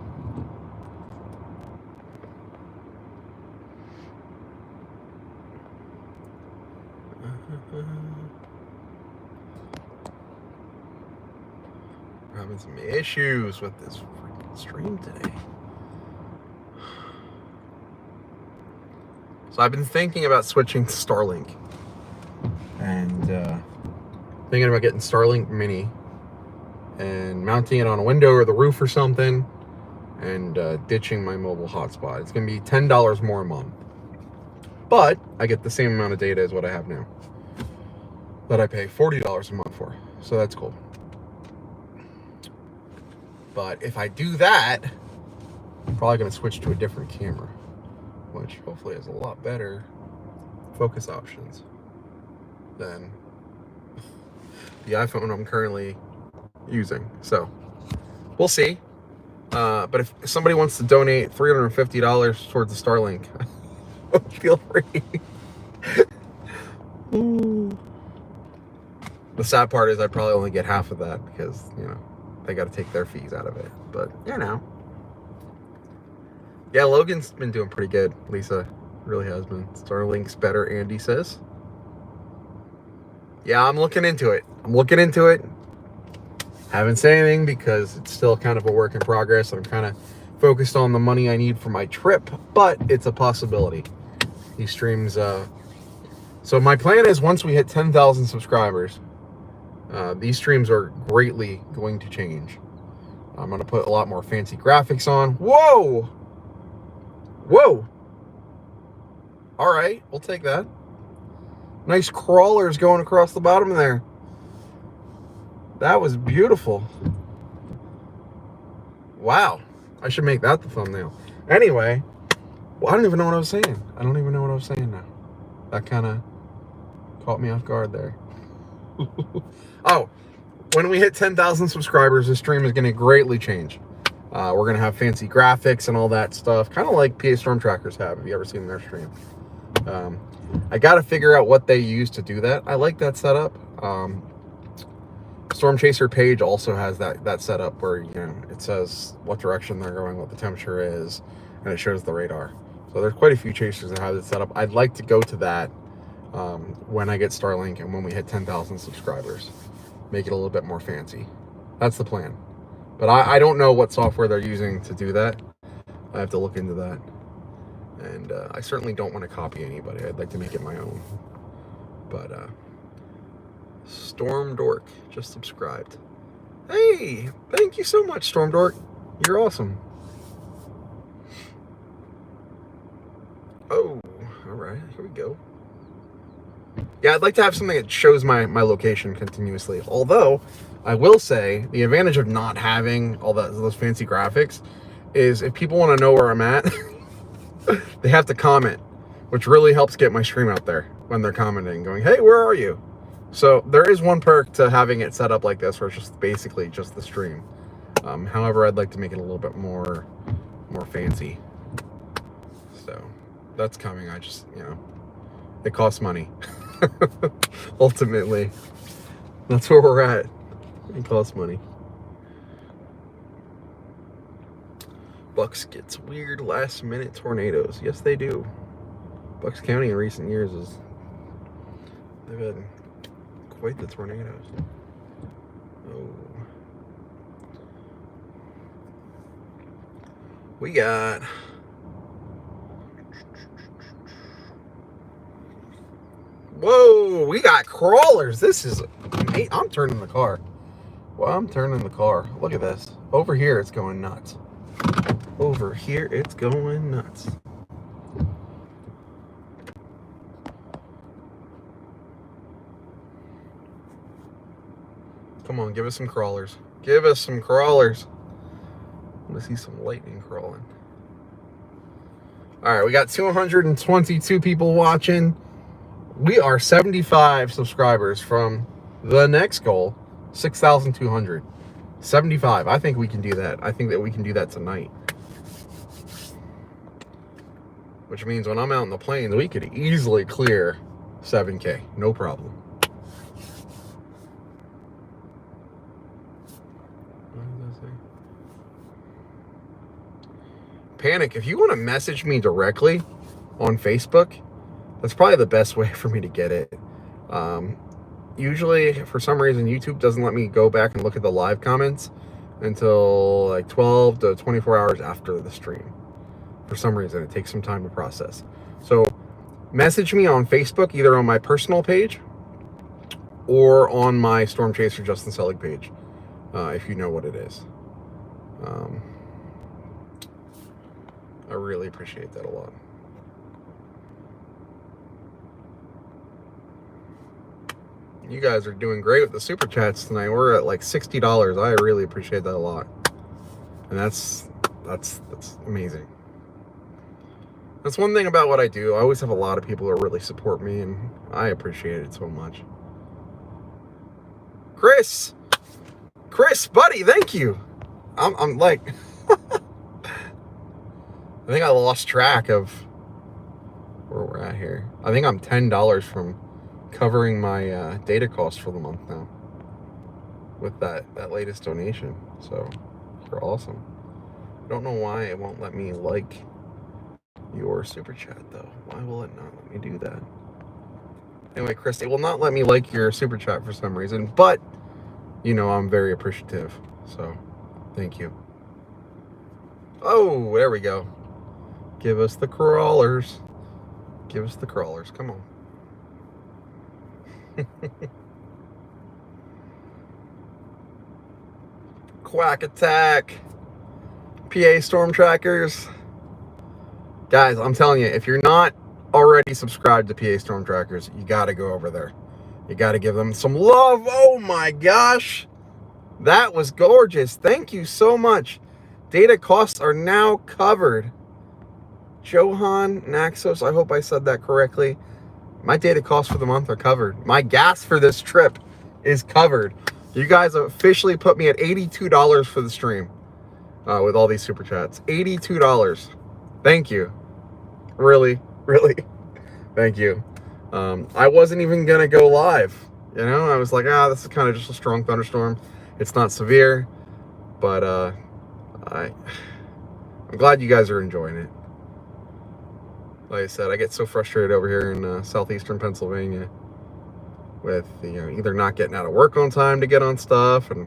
We're having some issues with this freaking stream today. So I've been thinking about switching to Starlink. And thinking about getting Starlink Mini and mounting it on a window or the roof or something, and ditching my mobile hotspot. It's going to be $10 more a month. But I get the same amount of data as what I have now, that I pay $40 a month for. So that's cool. But if I do that, I'm probably going to switch to a different camera, which hopefully has a lot better focus options than the iPhone I'm currently using. So we'll see. But if somebody wants to donate $350 towards the Starlink, feel free. The sad part is I probably only get half of that because, they got to take their fees out of it. But, Yeah, Logan's been doing pretty good. Lisa really has been. Starlink's better, Andy says. Yeah, I'm looking into it. Haven't said anything because it's still kind of a work in progress. I'm kind of focused on the money I need for my trip, but it's a possibility. These streams, so my plan is once we hit 10,000 subscribers, these streams are greatly going to change. I'm going to put a lot more fancy graphics on. Whoa! All right, we'll take that. Nice crawlers going across the bottom there. That was beautiful. Wow. I should make that the thumbnail. Anyway, I don't even know what I was saying. Now. That kind of caught me off guard there. Oh, when we hit 10,000 subscribers, the stream is going to greatly change. We're going to have fancy graphics and all that stuff, kind of like PA Storm Trackers have, if you ever seen their stream. I got to figure out what they use to do that. I like that setup. Storm Chaser page also has that setup where, it says what direction they're going, what the temperature is, and it shows the radar. So there's quite a few chasers that have it set up. I'd like to go to that when I get Starlink and when we hit 10,000 subscribers. Make it a little bit more fancy. That's the plan. But I don't know what software they're using to do that. I have to look into that. And I certainly don't want to copy anybody. I'd like to make it my own. But Storm Dork just subscribed. Hey, thank you so much, Storm Dork. You're awesome. Oh, all right, here we go. Yeah, I'd like to have something that shows my location continuously. Although, I will say, the advantage of not having all those fancy graphics is if people want to know where I'm at, they have to comment, which really helps get my stream out there when they're commenting, going, hey, where are you? So there is one perk to having it set up like this, where it's just basically just the stream. However, I'd like to make it a little bit more fancy. So that's coming. I just, it costs money. Ultimately, that's where we're at. It costs money. Bucks gets weird last minute tornadoes. Yes, they do. Bucks County in recent years they've had quite the tornadoes. Oh. We got whoa, we got crawlers. This is I'm turning the car. Well, I'm turning the car. Look at this. Over here it's going nuts. Over here it's going nuts. Come on, give us some crawlers. Give us some crawlers. I want to see some lightning crawling. All right, we got 222 people watching. We are 75 subscribers from the next goal, 6,200. 75. I think we can do that. I think that we can do that tonight. Which means when I'm out in the plains, we could easily clear 7K. No problem. Panic, if you want to message me directly on Facebook, that's probably the best way for me to get it. Usually, for some reason, YouTube doesn't let me go back and look at the live comments until like 12 to 24 hours after the stream. For some reason, it takes some time to process. So message me on Facebook, either on my personal page or on my Storm Chaser Justin Selig page, if you know what it is. I really appreciate that a lot. You guys are doing great with the super chats tonight. We're at like $60. I really appreciate that a lot. And that's amazing. That's one thing about what I do. I always have a lot of people who really support me, and I appreciate it so much. Chris, buddy, thank you. I'm like, I think I lost track of where we're at here. I think I'm $10 from covering my data costs for the month now with that latest donation. So you're awesome. I don't know why it won't let me like your super chat though. Why will it not let me do that? Anyway, Chris, it will not let me like your super chat for some reason, but you know I'm very appreciative. So thank you. Oh, there we go. Give us the crawlers. Give us the crawlers. Come on. Quack attack. PA storm trackers. Guys, I'm telling you, if you're not already subscribed to PA storm trackers, you got to go over there. You got to give them some love. Oh my gosh. That was gorgeous. Thank you so much. Data costs are now covered. Johan Naxos, I hope I said that correctly. My data costs for the month are covered. My gas for this trip is covered. You guys have officially put me at $82 for the stream with all these super chats. $82. Thank you. Really, really, thank you. I wasn't even going to go live. You know, I was like, this is kind of just a strong thunderstorm. It's not severe, but I'm glad you guys are enjoying it. Like I said, I get so frustrated over here in southeastern Pennsylvania with, either not getting out of work on time to get on stuff, and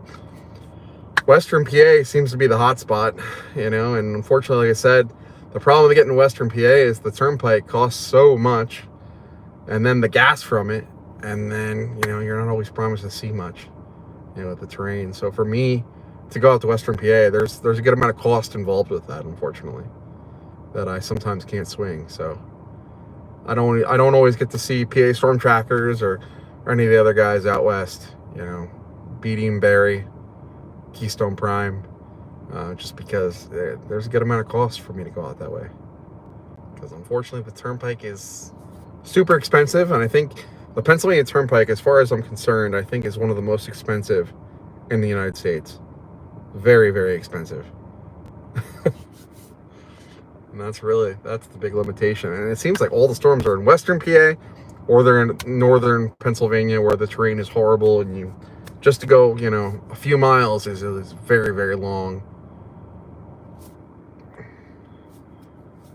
Western PA seems to be the hot spot, and unfortunately, like I said, the problem with getting to Western PA is the turnpike costs so much, and then the gas from it, and then, you're not always promised to see much, with the terrain. So for me to go out to Western PA, there's a good amount of cost involved with that, unfortunately, that I sometimes can't swing. So I don't always get to see PA storm trackers or any of the other guys out west, Beatty, Barry, Keystone Prime, just because there's a good amount of cost for me to go out that way. Because unfortunately, the turnpike is super expensive, and I think the Pennsylvania Turnpike, as far as I'm concerned, I think is one of the most expensive in the United States. Very, very expensive. And that's the big limitation. And it seems like all the storms are in Western PA or they're in northern Pennsylvania where the terrain is horrible, and you just to go, you know, a few miles is very, very long.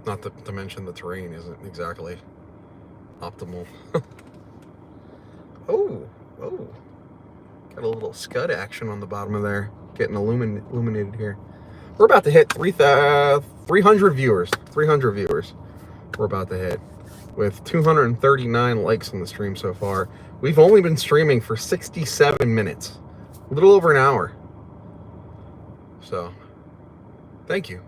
Not to mention the terrain isn't exactly optimal. Oh, got a little scud action on the bottom of there, getting illuminated here. We're about to hit 300 viewers. 300 viewers. We're about to hit with 239 likes on the stream so far. We've only been streaming for 67 minutes, a little over an hour. So, thank you.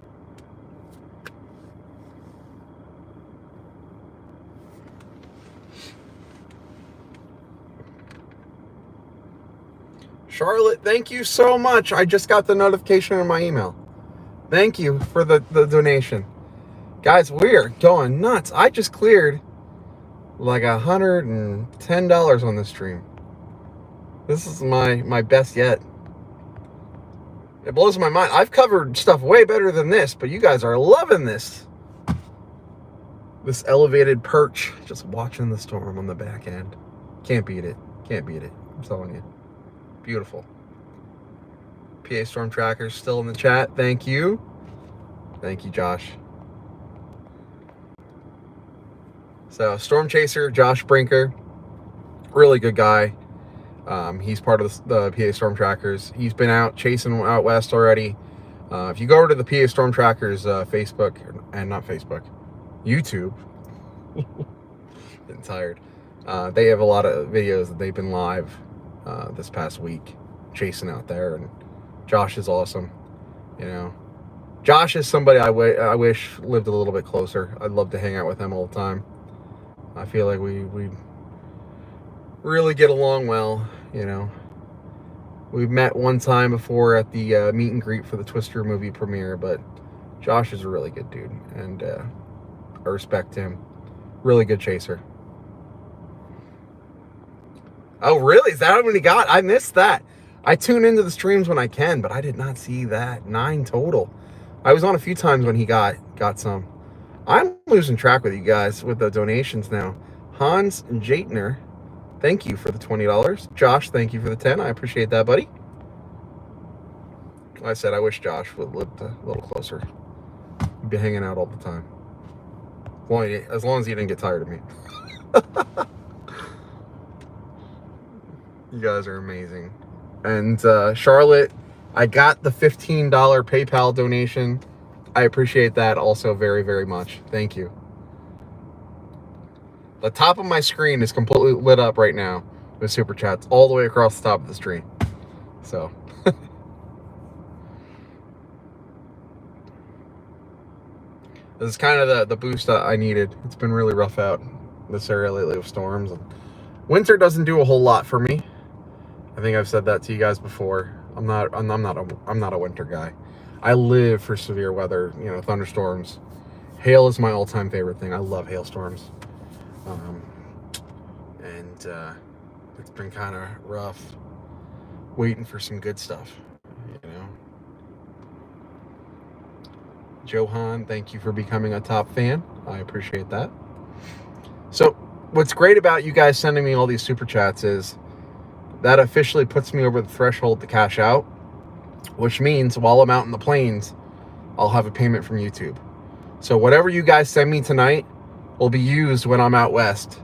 Charlotte, thank you so much. I just got the notification in my email. Thank you for the donation. Guys, we are going nuts. I just cleared like $110 on this stream. This is my best yet. It blows my mind. I've covered stuff way better than this, but you guys are loving this. This elevated perch, just watching the storm on the back end. Can't beat it. Can't beat it. I'm telling you. Beautiful. PA Storm Trackers still in the chat. Thank you. Thank you, Josh. So, Storm Chaser, Josh Brinker, really good guy. He's part of the PA Storm Trackers. He's been out chasing out west already. If you go over to the PA Storm Trackers Facebook, and not Facebook, YouTube, getting tired. They have a lot of videos that they've been live this past week chasing out there, and Josh is awesome. You know, Josh is somebody I wish lived a little bit closer. I'd love to hang out with him all the time. I feel like we really get along well. You know, we've met one time before at the meet and greet for the Twister movie premiere, but Josh is a really good dude, and I respect him. Really good chaser. Oh, really? Is that how many got? I missed that. I tune into the streams when I can, but I did not see that. 9 total. I was on a few times when he got some. I'm losing track with you guys with the donations now. Hans Jaitner, thank you for the $20. Josh, thank you for the 10. I appreciate that, buddy. Like I said, I wish Josh would live a little closer. He'd be hanging out all the time. As long as he didn't get tired of me. You guys are amazing. And Charlotte, I got the $15 PayPal donation. I appreciate that also very, very much. Thank you. The top of my screen is completely lit up right now with super chats all the way across the top of the screen. So this is kind of the boost that I needed. It's been really rough out this area lately with storms. Winter doesn't do a whole lot for me. I think I've said that to you guys before. I'm not a winter guy. I live for severe weather, you know, thunderstorms. Hail is my all-time favorite thing. I love hailstorms. It's been kind of rough waiting for some good stuff, you know. Johan, thank you for becoming a top fan. I appreciate that. So what's great about you guys sending me all these super chats is that officially puts me over the threshold to cash out, which means while I'm out in the plains, I'll have a payment from YouTube. So whatever you guys send me tonight will be used when I'm out west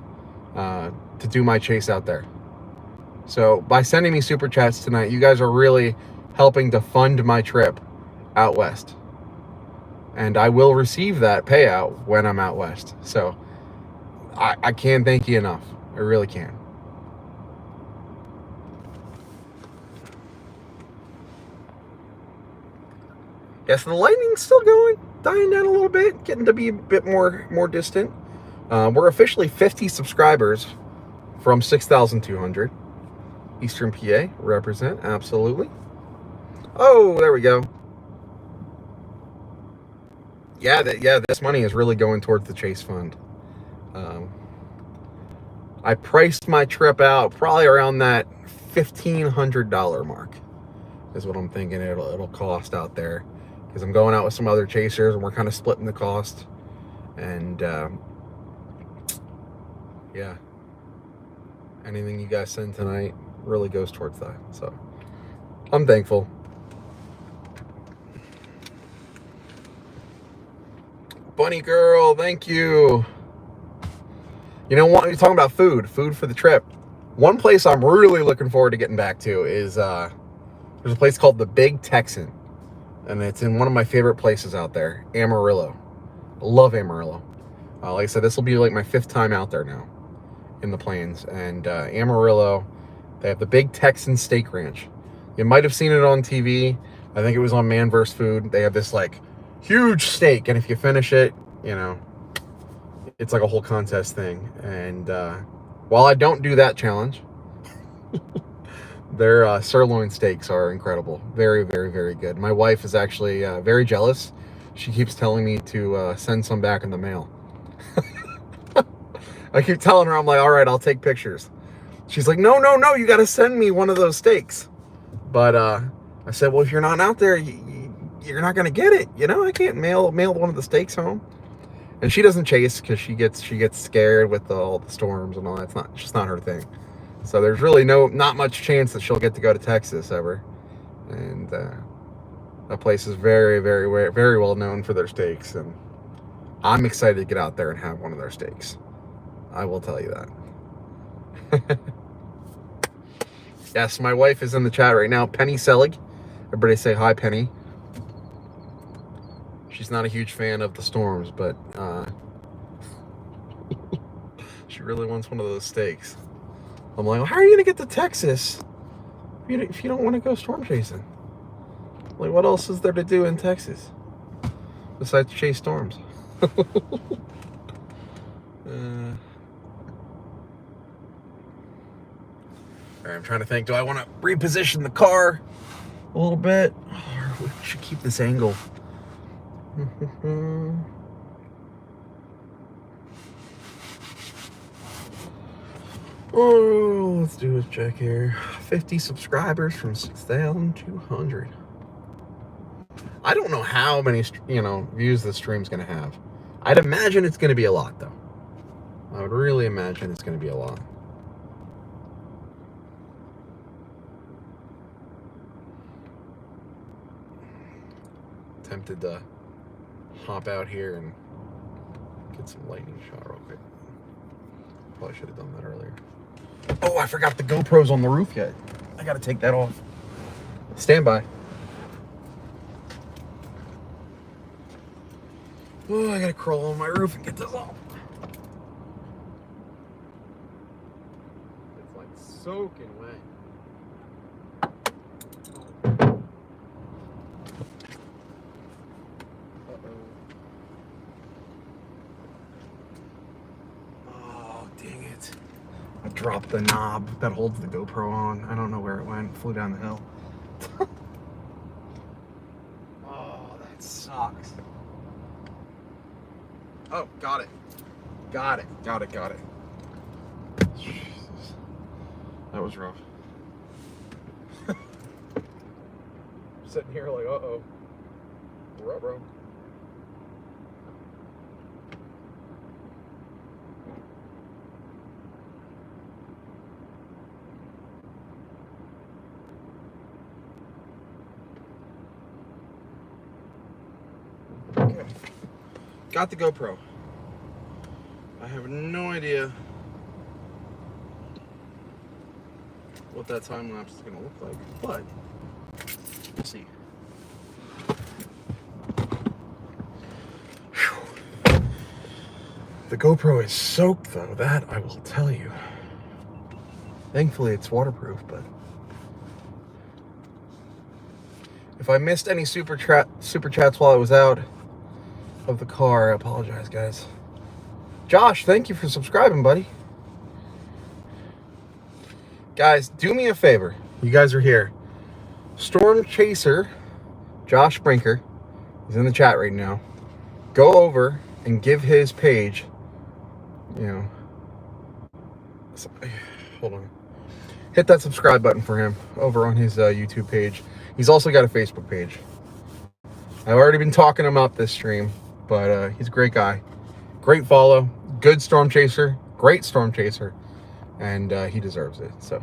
to do my chase out there. So by sending me super chats tonight, you guys are really helping to fund my trip out west. And I will receive that payout when I'm out west. So I can't thank you enough. I really can. Yes, the lightning's still going, dying down a little bit, getting to be a bit more distant. We're officially 50 subscribers from 6,200. Eastern PA, represent, absolutely. Oh, there we go. Yeah, this money is really going towards the Chase Fund. I priced my trip out probably around that $1,500 mark is what I'm thinking it'll cost out there. Because I'm going out with some other chasers and we're kind of splitting the cost. And yeah, anything you guys send tonight really goes towards that. So I'm thankful. Bunny girl, thank you. You know what? You're talking about food for the trip. One place I'm really looking forward to getting back to is there's a place called the Big Texan, and it's in one of my favorite places out there, Amarillo. I love Amarillo. Like I said, this will be like my 5th time out there now in the plains. And Amarillo, they have the Big Texan Steak Ranch. You might have seen it on TV. I think it was on Man vs. Food. They have this like huge steak, and if you finish it, you know, it's like a whole contest thing. And while I don't do that challenge, their sirloin steaks are incredible. Very, very, very good. My wife is actually very jealous. She keeps telling me to send some back in the mail. I keep telling her, I'm like, all right, I'll take pictures. She's like, no, you got to send me one of those steaks. But I said, well, if you're not out there, you're not going to get it. You know, I can't mail one of the steaks home. And she doesn't chase because she gets scared with all the storms and all that. It's just not her thing. So there's really not much chance that she'll get to go to Texas ever. And that place is very, very, very well known for their steaks. And I'm excited to get out there and have one of their steaks. I will tell you that. Yes, my wife is in the chat right now. Penny Selig. Everybody say hi, Penny. She's not a huge fan of the storms, but she really wants one of those steaks. I'm like, well, how are you going to get to Texas if you don't want to go storm chasing? Like, what else is there to do in Texas besides chase storms? All right, I'm trying to think. Do I want to reposition the car a little bit? Or we should keep this angle. Oh, let's do a check here. 50 subscribers from 6,200. I don't know how many, views this stream's going to have. I'd imagine it's going to be a lot, though. I would really imagine it's going to be a lot. Tempted to hop out here and get some lightning shot real quick. Probably should have done that earlier. Oh, I forgot the GoPro's on the roof yet. I gotta take that off. Stand by. Oh, I gotta crawl on my roof and get this off. It's like soaking wet. Dropped the knob that holds the GoPro on. I don't know where it went. Flew down the hill. Oh, that sucks. Oh, got it. Got it. Jesus. That was rough. Sitting here like, uh-oh. Ruh-roh. Okay, got the GoPro. I have no idea what that time lapse is going to look like, but we'll see. Whew. The GoPro is soaked, though. That I will tell you. Thankfully, it's waterproof, but if I missed any super chats while I was out of the car, I apologize, guys. Josh, thank you for subscribing, buddy. Guys, do me a favor. You guys are here. Storm Chaser, Josh Brinker, is in the chat right now. Go over and give his page, hold on. Hit that subscribe button for him over on his YouTube page. He's also got a Facebook page. I've already been talking him up this stream, but he's a great guy. Great follow. Good storm chaser. Great storm chaser. and he deserves it. So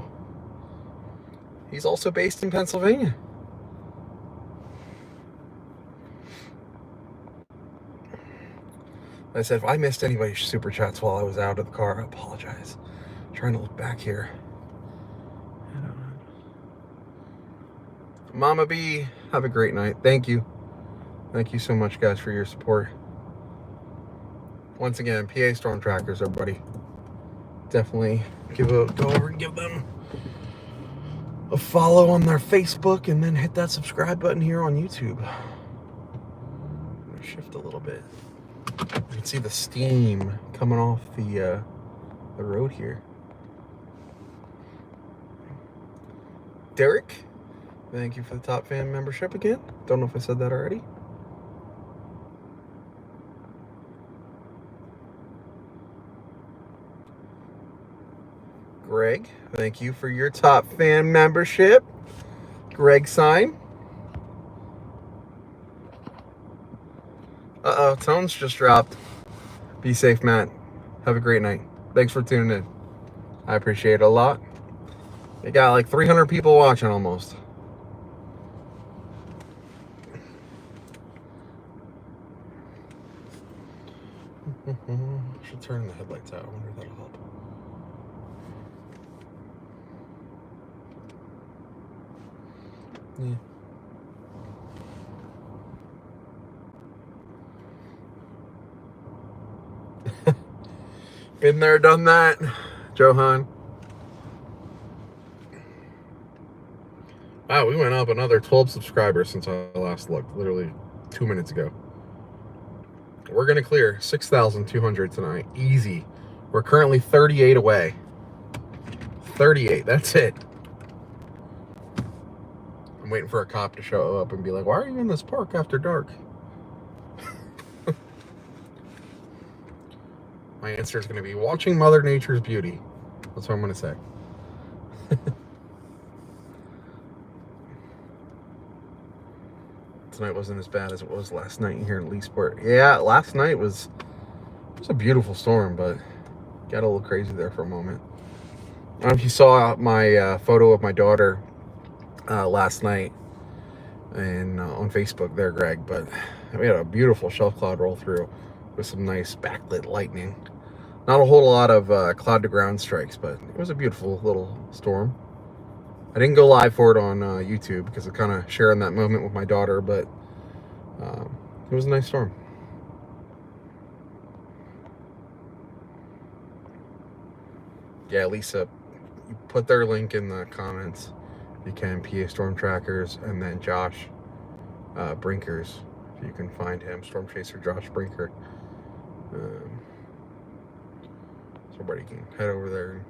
he's also based in Pennsylvania. I said, if I missed anybody's super chats while I was out of the car, I apologize. I'm trying to look back here. Mama B, have a great night. Thank you. Thank you so much, guys, for your support. Once again, PA Storm Trackers, everybody. Definitely go over and give them a follow on their Facebook, and then hit that subscribe button here on YouTube. I'm gonna shift a little bit. You can see the steam coming off the road here. Derek, thank you for the top fan membership again. Don't know if I said that already. Greg, thank you for your top fan membership. Greg sign. Uh-oh, tones just dropped. Be safe, Matt. Have a great night. Thanks for tuning in. I appreciate it a lot. We got like 300 people watching almost. Should turn the headlights out. I wonder if that'll help. Yeah. Been there, done that, Johan. Wow, we went up another 12 subscribers since I last looked, literally 2 minutes ago. We're going to clear 6,200 tonight. Easy. We're currently 38 away. 38, that's it. I'm waiting for a cop to show up and be like, why are you in this park after dark? My answer is going to be watching Mother Nature's beauty. That's what I'm going to say. Tonight wasn't as bad as it was last night here in Leesport. Yeah, last night was a beautiful storm, but got a little crazy there for a moment. I don't know if you saw my photo of my daughter last night and on Facebook there, Greg, but we had a beautiful shelf cloud roll through with some nice backlit lightning. Not a whole lot of cloud to ground strikes, but it was a beautiful little storm. I didn't go live for it on YouTube because I'm kind of sharing that moment with my daughter, but it was a nice storm. Yeah, Lisa, put their link in the comments if you can. PA Storm Trackers, and then Josh Brinkers, if you can find him. Storm Chaser Josh Brinker. So everybody can head over there and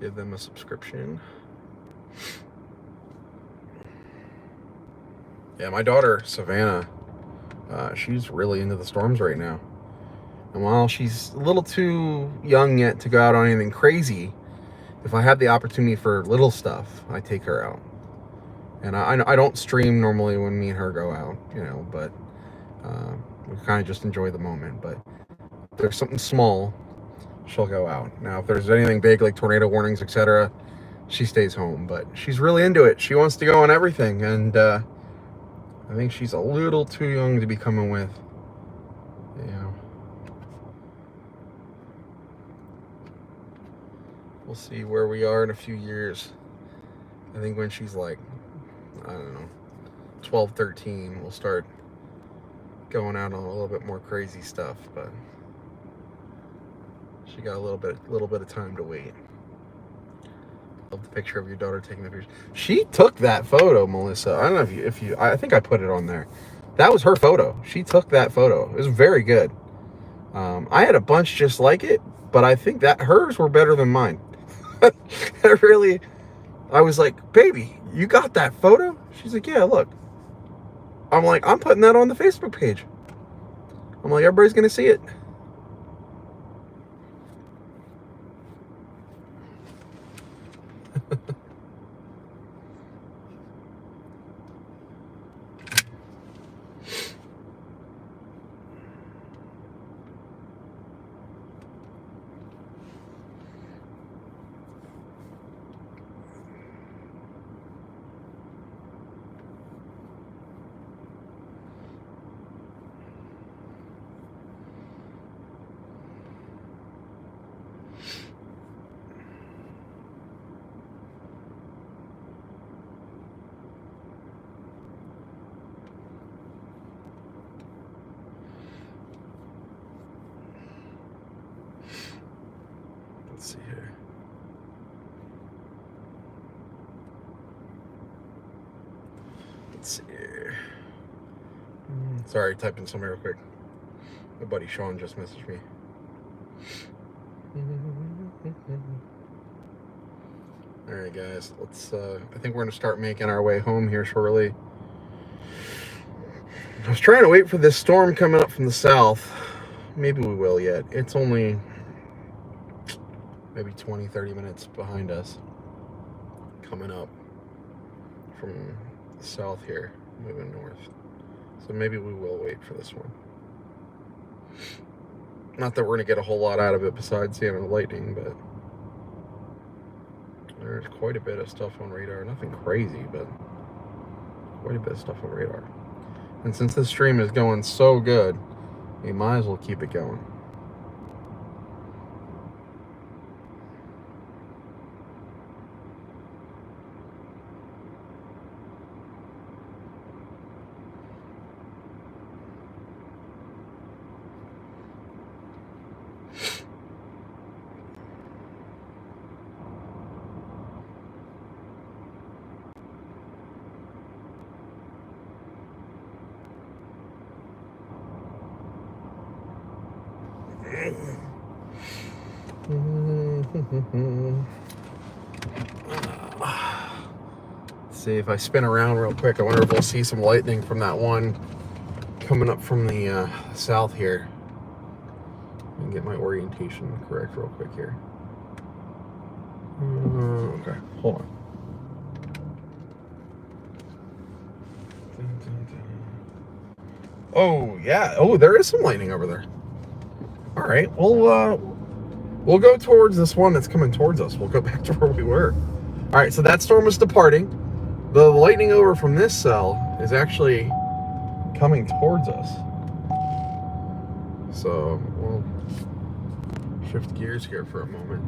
give them a subscription. Yeah, my daughter Savannah, she's really into the storms right now. And while she's a little too young yet to go out on anything crazy, if I have the opportunity for little stuff, I take her out. And I don't stream normally when me and her go out, you know, but we kind of just enjoy the moment. But if there's something small, she'll go out. Now, if there's anything big like tornado warnings, etc., she stays home. But she's really into it. She wants to go on everything, and I think she's a little too young to be coming with, you know. We'll see where we are in a few years. I think when she's like, I don't know, 12, 13, we'll start going out on a little bit more crazy stuff, but she got a little bit of time to wait. Love the picture of your daughter taking the picture. She took that photo, Melissa. I don't know if you I think I put it on there. That was her photo. She took that photo. It was very good. I had a bunch just like it, but I think that hers were better than mine. I was like, baby, you got that photo? She's like, yeah, look. I'm like, I'm putting that on the Facebook page. I'm like, everybody's gonna see it. Let's see here. Let's see here. Sorry, typing something real quick. My buddy Sean just messaged me. All right, guys. Let's. I think we're gonna start making our way home here shortly. I was trying to wait for this storm coming up from the south. Maybe we will yet. It's only maybe 20-30 minutes behind us. Coming up from the south here, moving north. So maybe we will wait for this one. Not that we're going to get a whole lot out of it besides seeing the lightning, but there's quite a bit of stuff on radar. Nothing crazy, but quite a bit of stuff on radar. And since this stream is going so good, we might as well keep it going. Let's see if I spin around real quick. I wonder if we'll see some lightning from that one coming up from the south here. And get my orientation correct real quick here. Okay, hold on. Oh yeah. Oh, there is some lightning over there. All right. We'll go towards this one that's coming towards us. We'll go back to where we were. All right. So that storm is departing. The lightning over from this cell is actually coming towards us. So we'll shift gears here for a moment.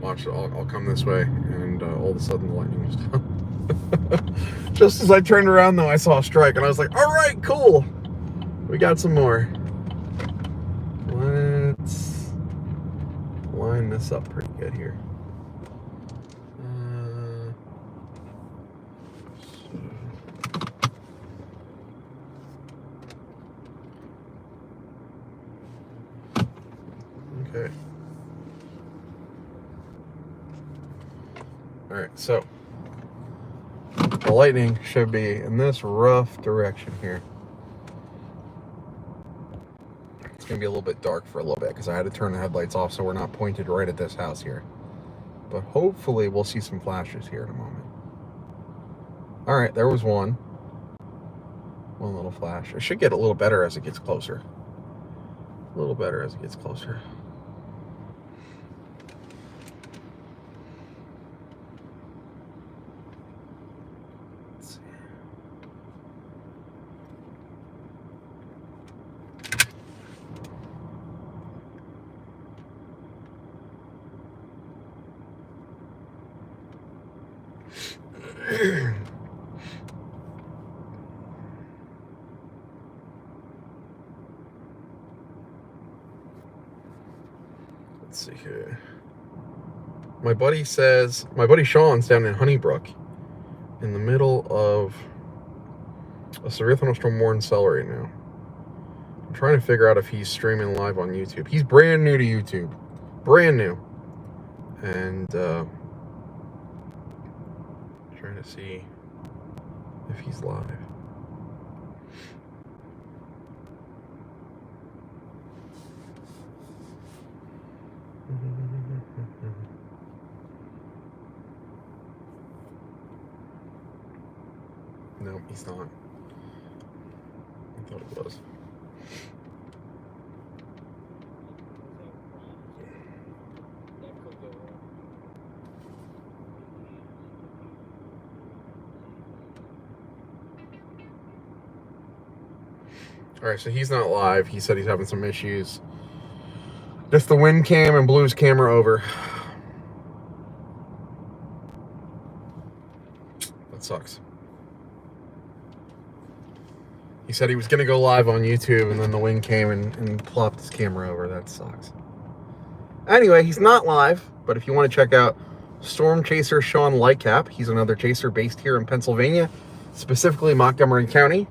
Watch, I'll come this way, and all of a sudden the lightning was done. Just as I turned around, though, I saw a strike, and I was like, all right, cool. We got some more. Let's line this up pretty good here. Okay. All right, so the lightning should be in this rough direction here. It's gonna be a little bit dark for a little bit because I had to turn the headlights off so we're not pointed right at this house here. But hopefully we'll see some flashes here in a moment. All right, there was one little flash. It should get a little better as it gets closer. A little better as it gets closer. Let's see here. My buddy Sean's down in Honeybrook in the middle of a severe thunderstorm warning cell right now. I'm trying to figure out if he's streaming live on YouTube. He's brand new to YouTube. Brand new. And trying to see if he's live. No, he's not. I thought it was. All right, so he's not live. He said he's having some issues. Just the wind cam and blew his camera over. That sucks. He said he was going to go live on YouTube, and then the wind came and plopped his camera over. That sucks. Anyway, he's not live, but if you want to check out Storm Chaser Sean Lightcap, he's another chaser based here in Pennsylvania, specifically Montgomery County.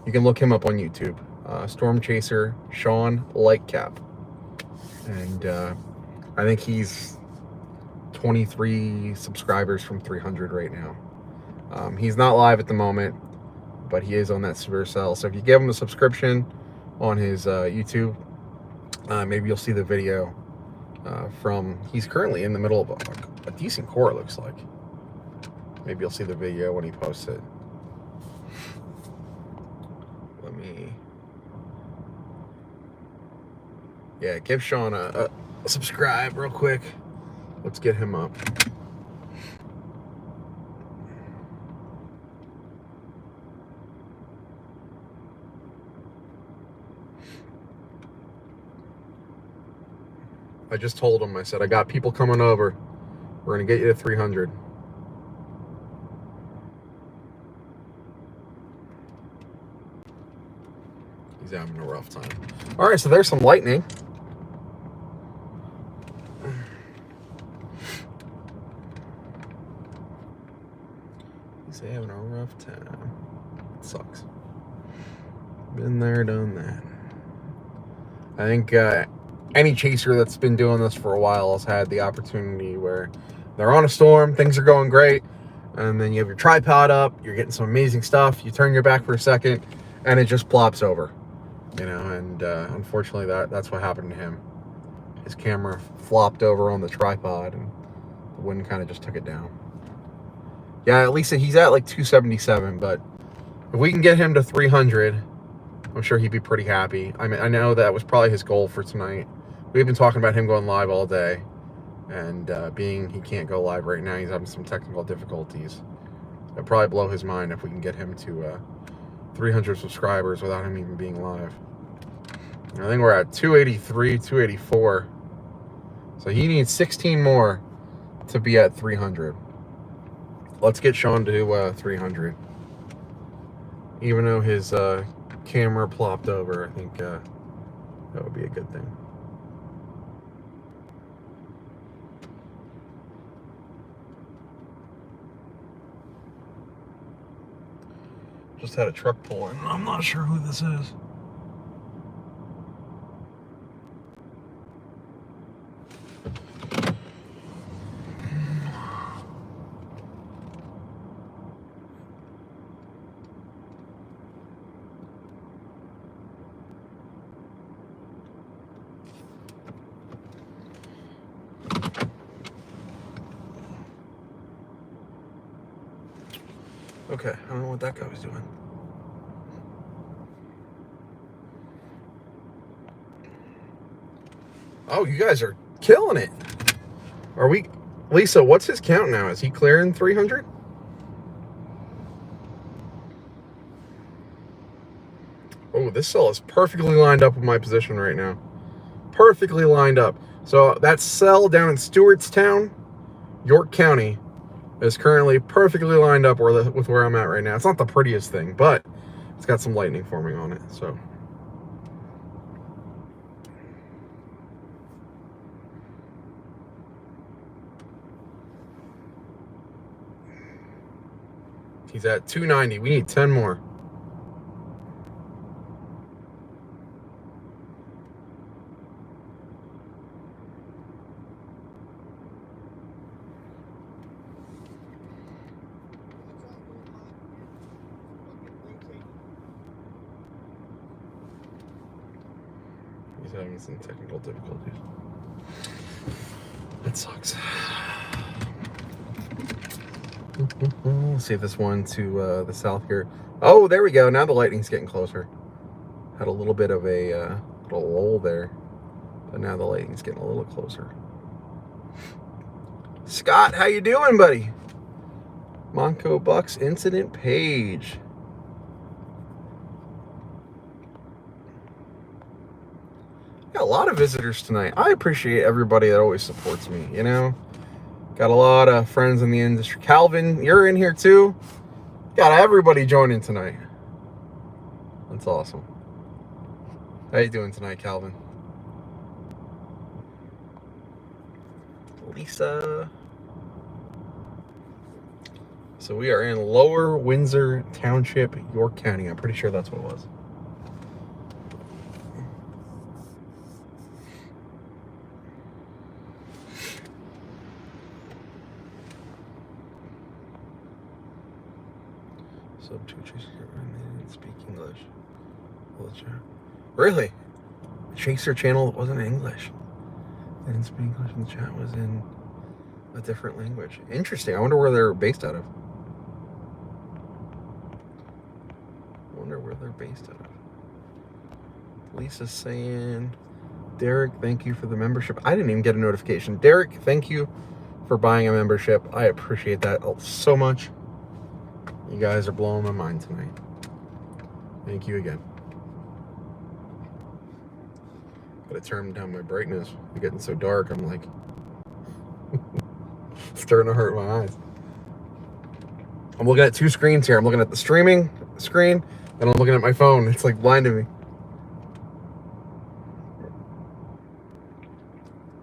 You can look him up on YouTube. Storm Chaser Sean Lightcap. And I think he's 23 subscribers from 300 right now. He's not live at the moment, but he is on that severe cell. So if you give him a subscription on his YouTube, maybe you'll see the video he's currently in the middle of a decent core, it looks like. Maybe you'll see the video when he posts it. Yeah, give Sean a subscribe real quick. Let's get him up. I just told him, I said, I got people coming over. We're going to get you to 300. He's having a rough time. All right, so there's some lightning. He's having a rough time. It sucks. Been there, done that. I think any chaser that's been doing this for a while has had the opportunity where they're on a storm, things are going great, and then you have your tripod up, you're getting some amazing stuff, you turn your back for a second, and it just plops over. You know, and unfortunately that's what happened to him. His camera flopped over on the tripod, and the wind kind of just took it down. Yeah, at least he's at like 277, but if we can get him to 300, I'm sure he'd be pretty happy. I mean, I know that was probably his goal for tonight. We've been talking about him going live all day, and being he can't go live right now, he's having some technical difficulties. It'll probably blow his mind if we can get him to 300 subscribers without him even being live. I think we're at 283, 284. So he needs 16 more to be at 300. Let's get Sean to 300. Even though his camera plopped over, I think that would be a good thing. Just had a truck pull in. I'm not sure who this is. Okay, I don't know what that guy was doing. Oh, you guys are killing it. Are we... Lisa, what's his count now? Is he clearing 300? Oh, this cell is perfectly lined up with my position right now. Perfectly lined up. So that cell down in Stewartstown, York County, is currently perfectly lined up with where I'm at right now. It's not the prettiest thing, but it's got some lightning forming on it, so... He's at 290. We need 10 more. He's having some technical difficulties. That sucks. Let's see if this one to the south here. Oh, there we go. Now the lightning's getting closer. Had a little bit of a little lull there, but now the lightning's getting a little closer. Scott, how you doing, buddy? Monco Bucks incident page. Got a lot of visitors tonight. I appreciate everybody that always supports me, you know? Got a lot of friends in the industry. Calvin, you're in here too. Got everybody joining tonight. That's awesome. How you doing tonight, Calvin? Lisa. So we are in Lower Windsor Township, York County. I'm pretty sure that's what it was. Subteachers didn't speak English. Really? Chaser channel wasn't English. They didn't speak English, and the chat was in a different language. Interesting. I wonder where they're based out of. Lisa's saying, Derek, thank you for the membership. I didn't even get a notification. Derek, thank you for buying a membership. I appreciate that so much. You guys are blowing my mind tonight. Thank you again. Gotta turn down my brightness. It's getting so dark. I'm like, it's starting to hurt my eyes. I'm looking at two screens here. I'm looking at the streaming screen, and I'm looking at my phone. It's like blinding me.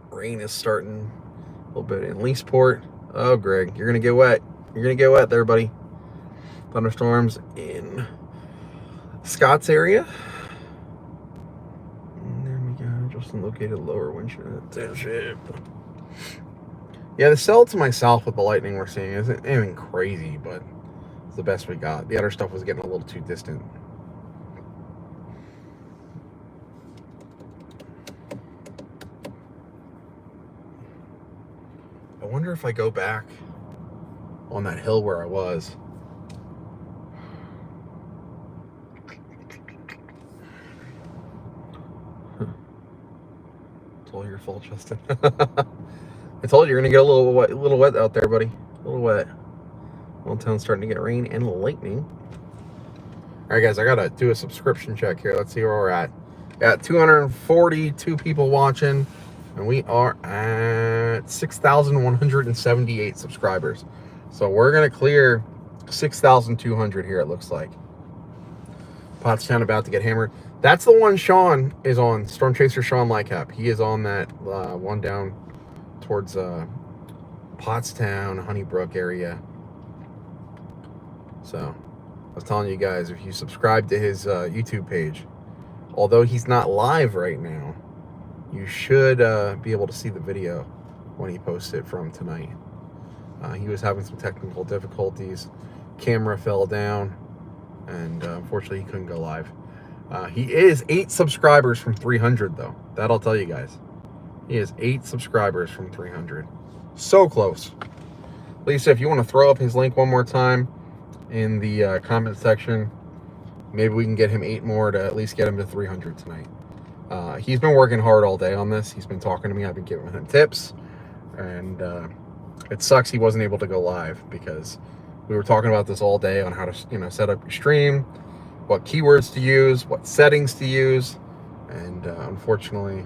Rain is starting a little bit in Leesport. Oh, Greg, you're gonna get wet. You're gonna get wet there, buddy. Thunderstorms in Scott's area. And there we go. Justin located Lower Windsor Township. Yeah, the cell to myself with the lightning we're seeing isn't anything crazy, but it's the best we got. The other stuff was getting a little too distant. I wonder if I go back on that hill where I was. It's all your fault, Justin. I told you you're gonna get a little wet out there, buddy. A little wet. Old Town's starting to get rain and lightning. All right, guys, I gotta do a subscription check here. Let's see where we're at. Got 242 people watching, and we are at 6,178 subscribers. So we're gonna clear 6,200 here, it looks like. Pottstown about to get hammered. That's the one Sean is on, Storm Chaser Sean Lycap. He is on that one down towards Pottstown, Honeybrook area. So I was telling you guys, if you subscribe to his YouTube page, although he's not live right now, you should be able to see the video when he posts it from tonight. He was having some technical difficulties. Camera fell down, and unfortunately he couldn't go live. He is 8 subscribers from 300, though. That I'll tell you guys. He is 8 subscribers from 300. So close. Lisa, if you want to throw up his link one more time in the comment section, maybe we can get him 8 more to at least get him to 300 tonight. He's been working hard all day on this. He's been talking to me. I've been giving him tips, and it sucks he wasn't able to go live because we were talking about this all day on how to, set up your stream, what keywords to use, what settings to use, and unfortunately,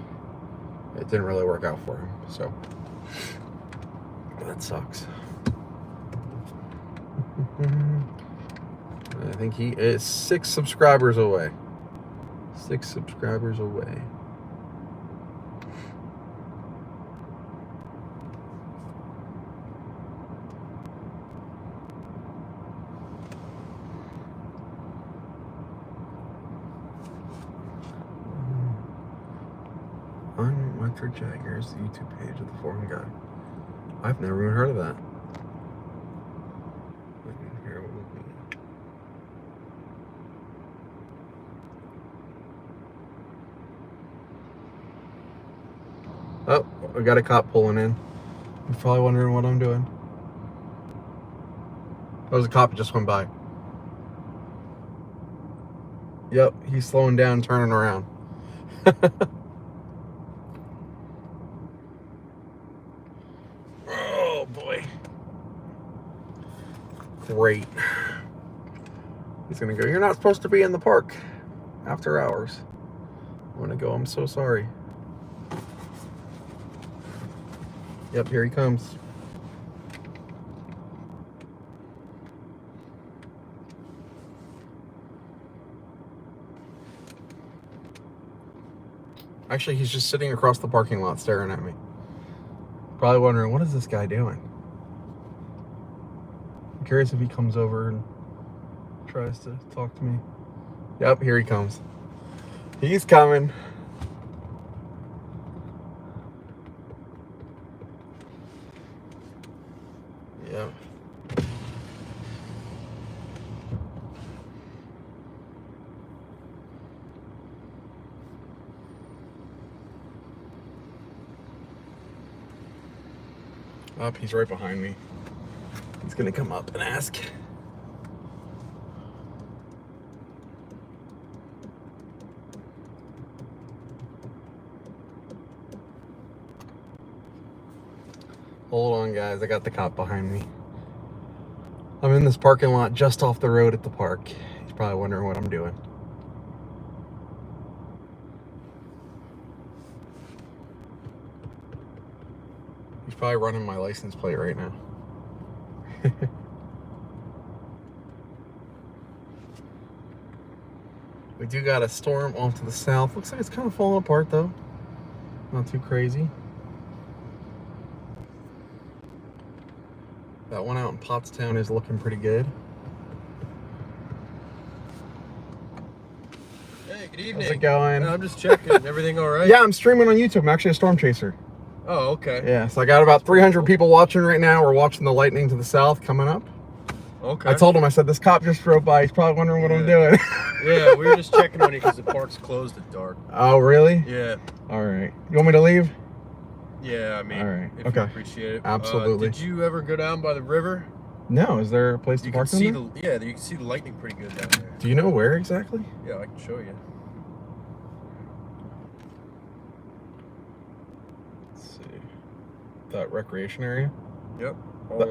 it didn't really work out for him. So that sucks. I think he is 6 subscribers away. 6 subscribers away. On Winter Jagger's YouTube page of the forum guy. I've never even heard of that. Oh, I got a cop pulling in. You're probably wondering what I'm doing. That was a cop that just went by. Yep, he's slowing down, turning around. Oh boy. Great. He's gonna go, you're not supposed to be in the park after hours. I'm gonna go, I'm so sorry. Yep, here he comes. Actually, he's just sitting across the parking lot staring at me. Probably wondering, what is this guy doing? I'm curious if he comes over and tries to talk to me. Yep, here he comes. He's coming. Yep. Up, he's right behind me. He's gonna come up and ask. Hold on, guys. I got the cop behind me. I'm in this parking lot just off the road at the park. He's probably wondering what I'm doing. He's probably running my license plate right now. We do got a storm off to the south. Looks like it's kind of falling apart though. Not too crazy. That one out in Pottstown is looking pretty good. Hey, good evening. How's it going? I'm just checking. Everything all right? Yeah, I'm streaming on YouTube. I'm actually a storm chaser. Oh, okay. Yeah, so I got about 300 people watching right now. We're watching the lightning to the south coming up. Okay. I told him, I said, this cop just drove by. He's probably wondering what I'm doing. Yeah, we were just checking on you because the park's closed at dark. Oh, really? Yeah. All right. You want me to leave? Yeah, I mean, all right. if Okay. you appreciate it. Absolutely. Did you ever go down by the river? No. Is there a place to You park can see in the you can see the lightning pretty good down there. Do you know where exactly? Yeah, I can show you. Let's see. That recreation area? Yep.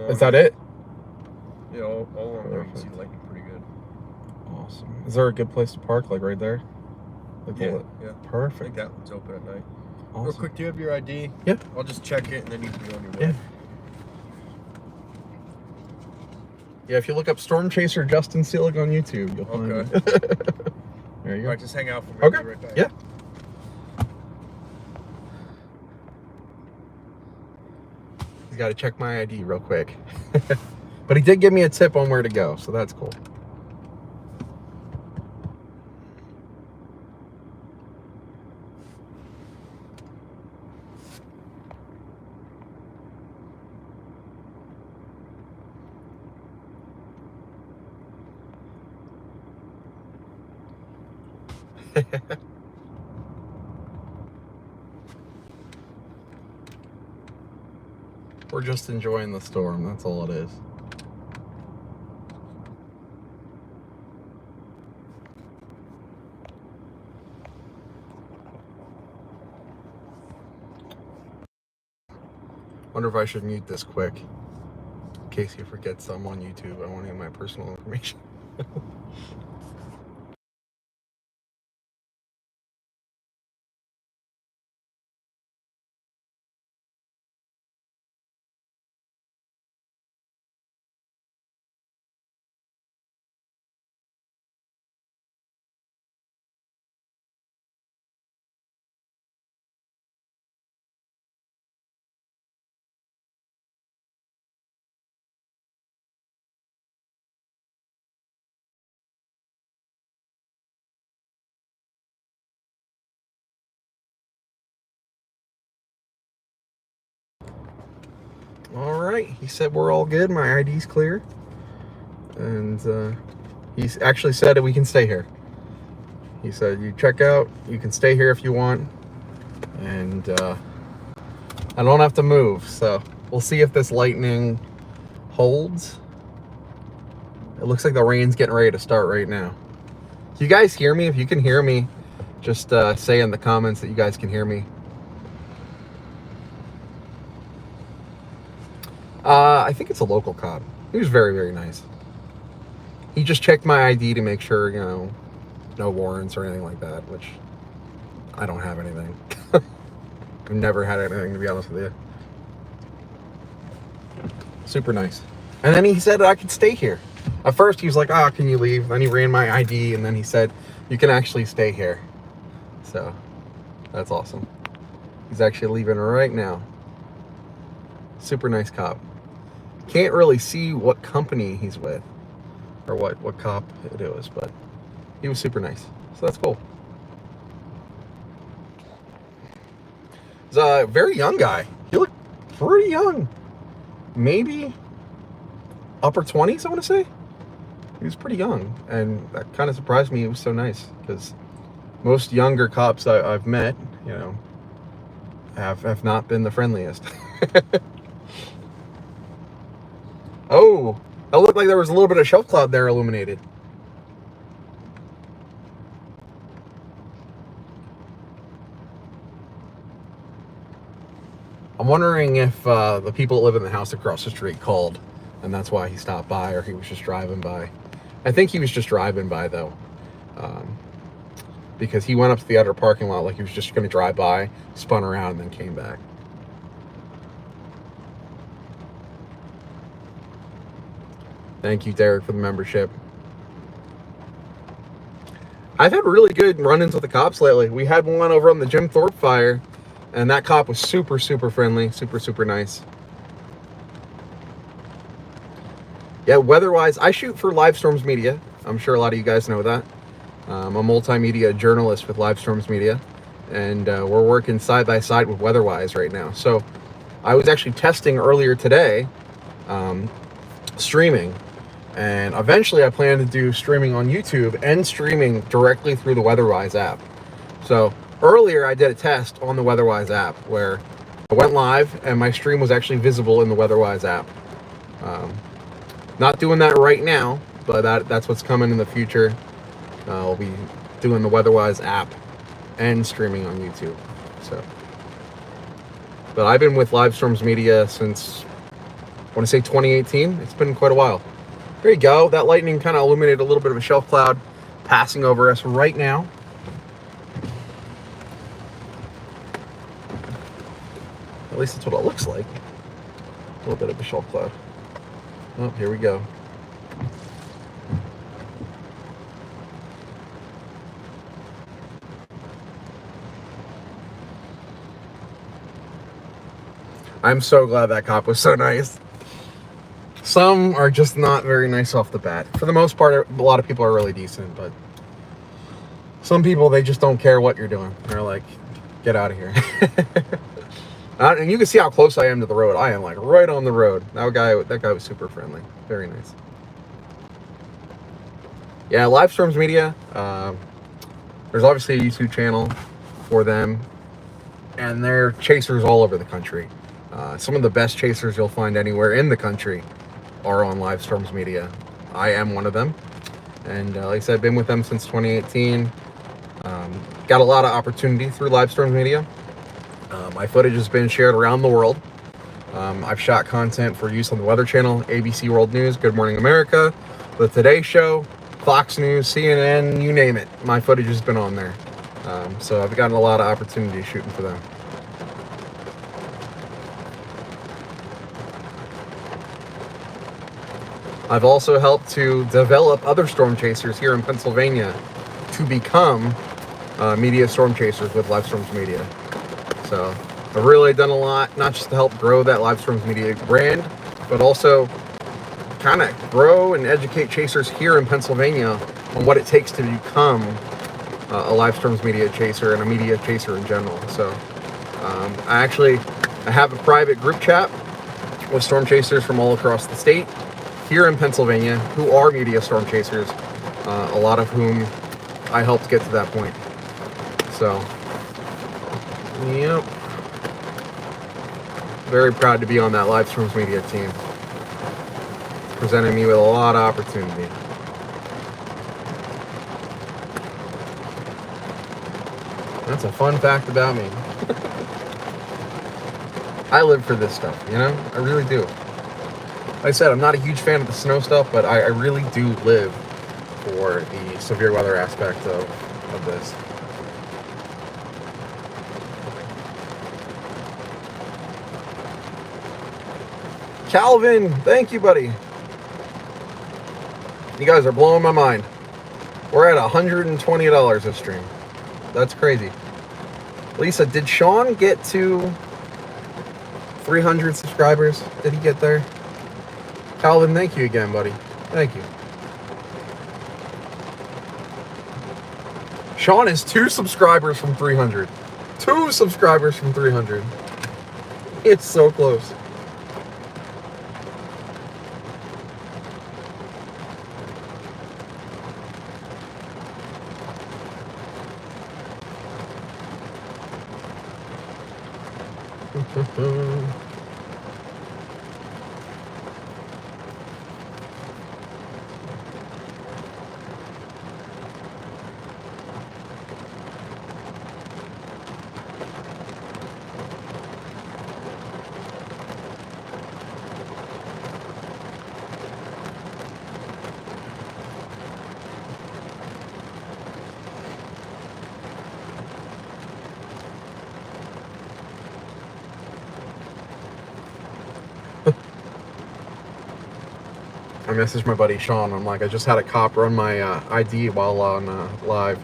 Is that it? Yeah, all along there you can Perfect. see the lightning pretty good. Awesome. Is there a good place to park, like right there? Like Yeah, the yeah. Perfect. I think that one's open at night. Awesome. Real quick, do you have your ID? Yeah. I'll just check it and then you can be on your way. Yeah. Yeah, if you look up Storm Chaser Justin Seelig on YouTube, you'll find Okay. it. There you go. All right, just hang out for me. Okay. I'll be right back. Yeah. He's got to check my ID real quick. But he did give me a tip on where to go, so that's cool. We're just enjoying the storm, that's all it is. Wonder if I should mute this quick in case he forgets I'm on YouTube. I want any of my personal information. All right, he said we're all good. My ID's clear, and he's actually said that we can stay here. He said you check out, you can stay here if you want, and I don't have to move. So we'll see if this lightning holds. It looks like the rain's getting ready to start right now. Do you guys hear me? If you can hear me, just say in the comments that you guys can hear me. I think it's a local cop. He was very, very nice. He just checked my ID to make sure, you know, no warrants or anything like that, which I don't have anything. I've never had anything, to be honest with you. Super nice. And then he said I could stay here. At first he was like, "Ah, can you leave?" Then he ran my ID, and then he said, "You can actually stay here." So That's awesome. He's actually leaving right now. Super nice cop. Can't really see what company he's with or what cop it was, but he was super nice. So that's cool. He's a very young guy. He looked pretty young. Maybe upper 20s, I want to say. He was pretty young, and that kind of surprised me. He was so nice, because most younger cops I've met, you know, have not been the friendliest. Oh, it looked like there was a little bit of shelf cloud there illuminated. I'm wondering if the people that live in the house across the street called, and that's why he stopped by, or he was just driving by. I think he was just driving by, though, because he went up to the other parking lot like he was just going to drive by, spun around, and then came back. Thank you, Derek, for the membership. I've had really good run-ins with the cops lately. We had one over on the Jim Thorpe fire, and that cop was super, super friendly, super, super nice. Yeah, weather-wise, I shoot for Livestorms Media. I'm sure a lot of you guys know that. I'm a multimedia journalist with Livestorms Media, and we're working side by side with WeatherWise right now. So I was actually testing earlier today, streaming, and eventually I plan to do streaming on YouTube and streaming directly through the WeatherWise app. So earlier I did a test on the WeatherWise app where I went live and my stream was actually visible in the WeatherWise app. Not doing that right now, but that's what's coming in the future. I'll be doing the WeatherWise app and streaming on YouTube. So, but I've been with Livestorms Media since, I want to say 2018. It's been quite a while. There you go. That lightning kind of illuminated a little bit of a shelf cloud passing over us right now. At least that's what it looks like. A little bit of a shelf cloud. Oh, here we go. I'm so glad that cop was so nice. Some are just not very nice off the bat. For the most part, a lot of people are really decent, but some people, they just don't care what you're doing. They're like, get out of here. And you can see how close I am to the road. I am like right on the road. That guy was super friendly. Very nice. Yeah, Livestorms Media. There's obviously a YouTube channel for them, and they're chasers all over the country. Some of the best chasers you'll find anywhere in the country are on Livestorms Media. I am one of them, and like I said, I've been with them since 2018. Got a lot of opportunity through Livestorms Media. My footage has been shared around the world. I've shot content for use on the Weather Channel, ABC World News, Good Morning America, The Today Show, Fox News, CNN, you name it. My footage has been on there. So I've gotten a lot of opportunity shooting for them. I've also helped to develop other storm chasers here in Pennsylvania to become media storm chasers with Livestorms Media. So I've really done a lot, not just to help grow that Livestorms Media brand, but also kind of grow and educate chasers here in Pennsylvania on what it takes to become a Livestorms Media chaser and a media chaser in general. So I have a private group chat with storm chasers from all across the state here in Pennsylvania who are media storm chasers, a lot of whom I helped get to that point. So, yep. Very proud to be on that Livestorms Media team. It's presented me with a lot of opportunity. That's a fun fact about me. I live for this stuff, you know? I really do. Like I said, I'm not a huge fan of the snow stuff, but I really do live for the severe weather aspect of this. Calvin, thank you, buddy. You guys are blowing my mind. We're at $120 this stream. That's crazy. Lisa, did Sean get to 300 subscribers? Did he get there? Calvin, thank you again, buddy. Thank you. Sean is 2 subscribers from 300. 2 subscribers from 300. It's so close. I messaged my buddy Sean. I'm like, I just had a cop run my ID while on live.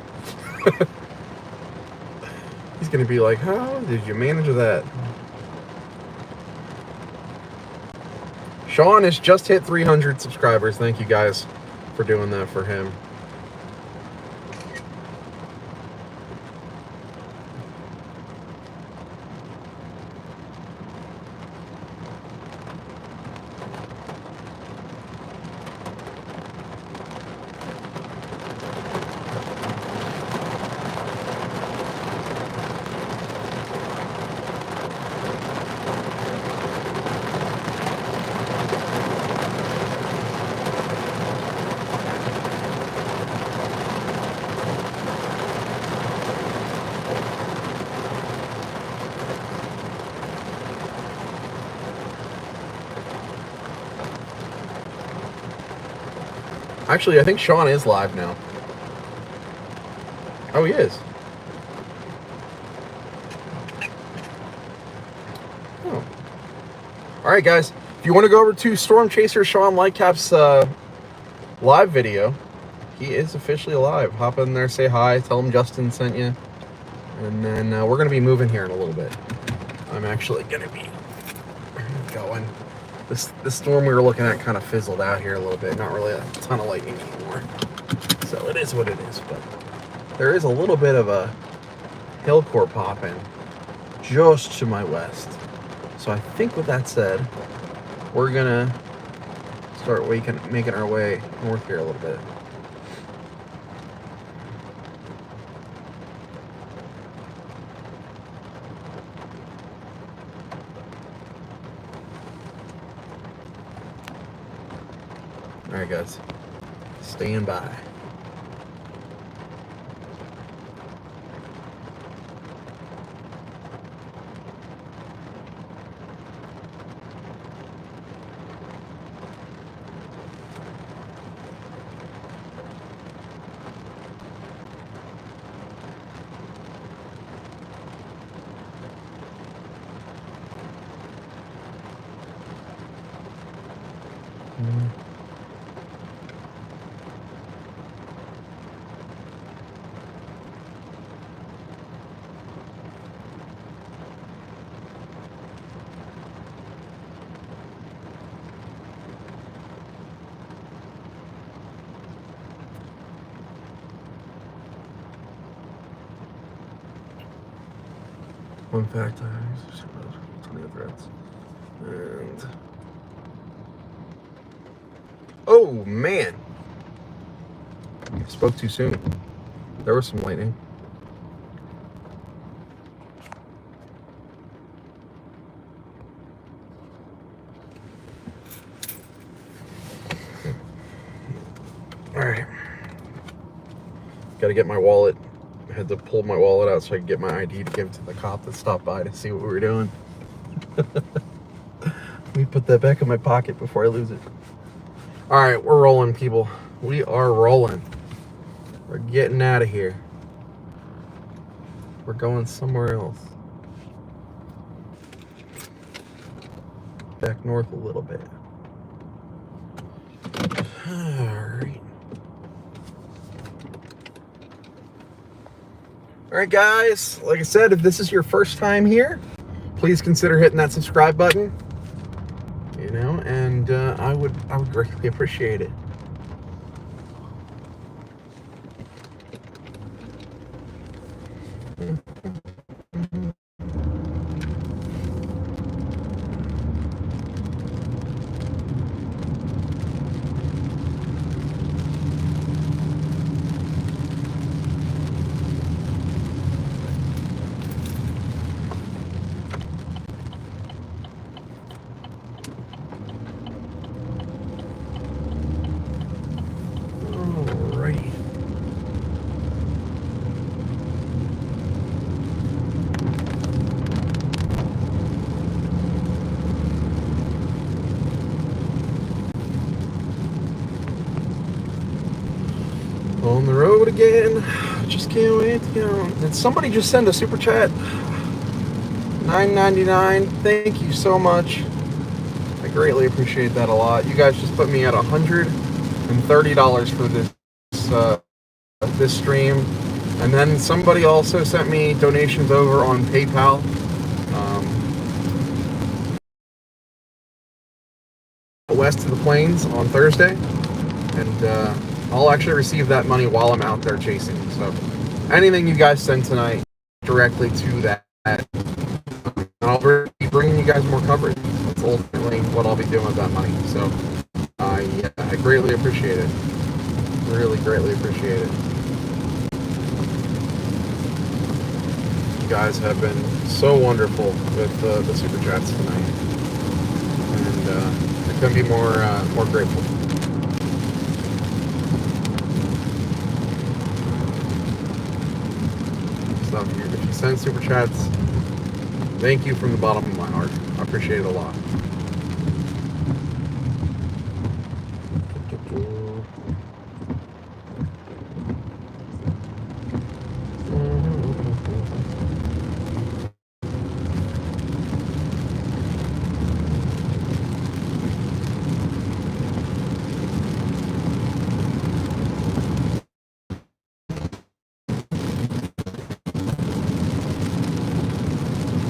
He's gonna be like, how did you manage that? Sean has just hit 300 subscribers. Thank you guys for doing that for him. Actually, I think Sean is live now. Oh, he is. Oh. All right, guys. If you want to go over to Storm Chaser Sean Lightcap's live video, he is officially live. Hop in there, say hi, tell him Justin sent you. And then we're going to be moving here in a little bit. I'm actually going to be going. This storm we were looking at kind of fizzled out here a little bit. Not really a ton of lightning anymore. So it is what it is. But there is a little bit of a hill core popping just to my west. So I think with that said, we're going to start making our way north here a little bit. All right, guys, stand by. One fact, I use 20 threads. And oh man, I spoke too soon. There was some lightning. All right, gotta get my wallet. I had to pull my wallet out so I could get my ID to give to the cop that stopped by to see what we were doing. Let me put that back in my pocket before I lose it. All right, we're rolling, people. We are rolling. We're getting out of here. We're going somewhere else. Back north a little bit. All right. All right, guys. Like I said, if this is your first time here, please consider hitting that subscribe button. You know, and I would greatly appreciate it. Alrighty. On the road again. Just can't wait to go. Did somebody just send a super chat? $9.99. Thank you so much. I greatly appreciate that a lot. You guys just put me at $130 for this stream. And then somebody also sent me donations over on PayPal. West of the Plains on Thursday. And I'll actually receive that money while I'm out there chasing. So anything you guys send tonight directly to that, I'll be bringing you guys more coverage. That's ultimately what I'll be doing with that money. So I greatly appreciate it. Really greatly appreciate it. You guys have been so wonderful with the super chats tonight, and I couldn't be more grateful. So if you send super chats, thank you from the bottom of my heart. I appreciate it a lot.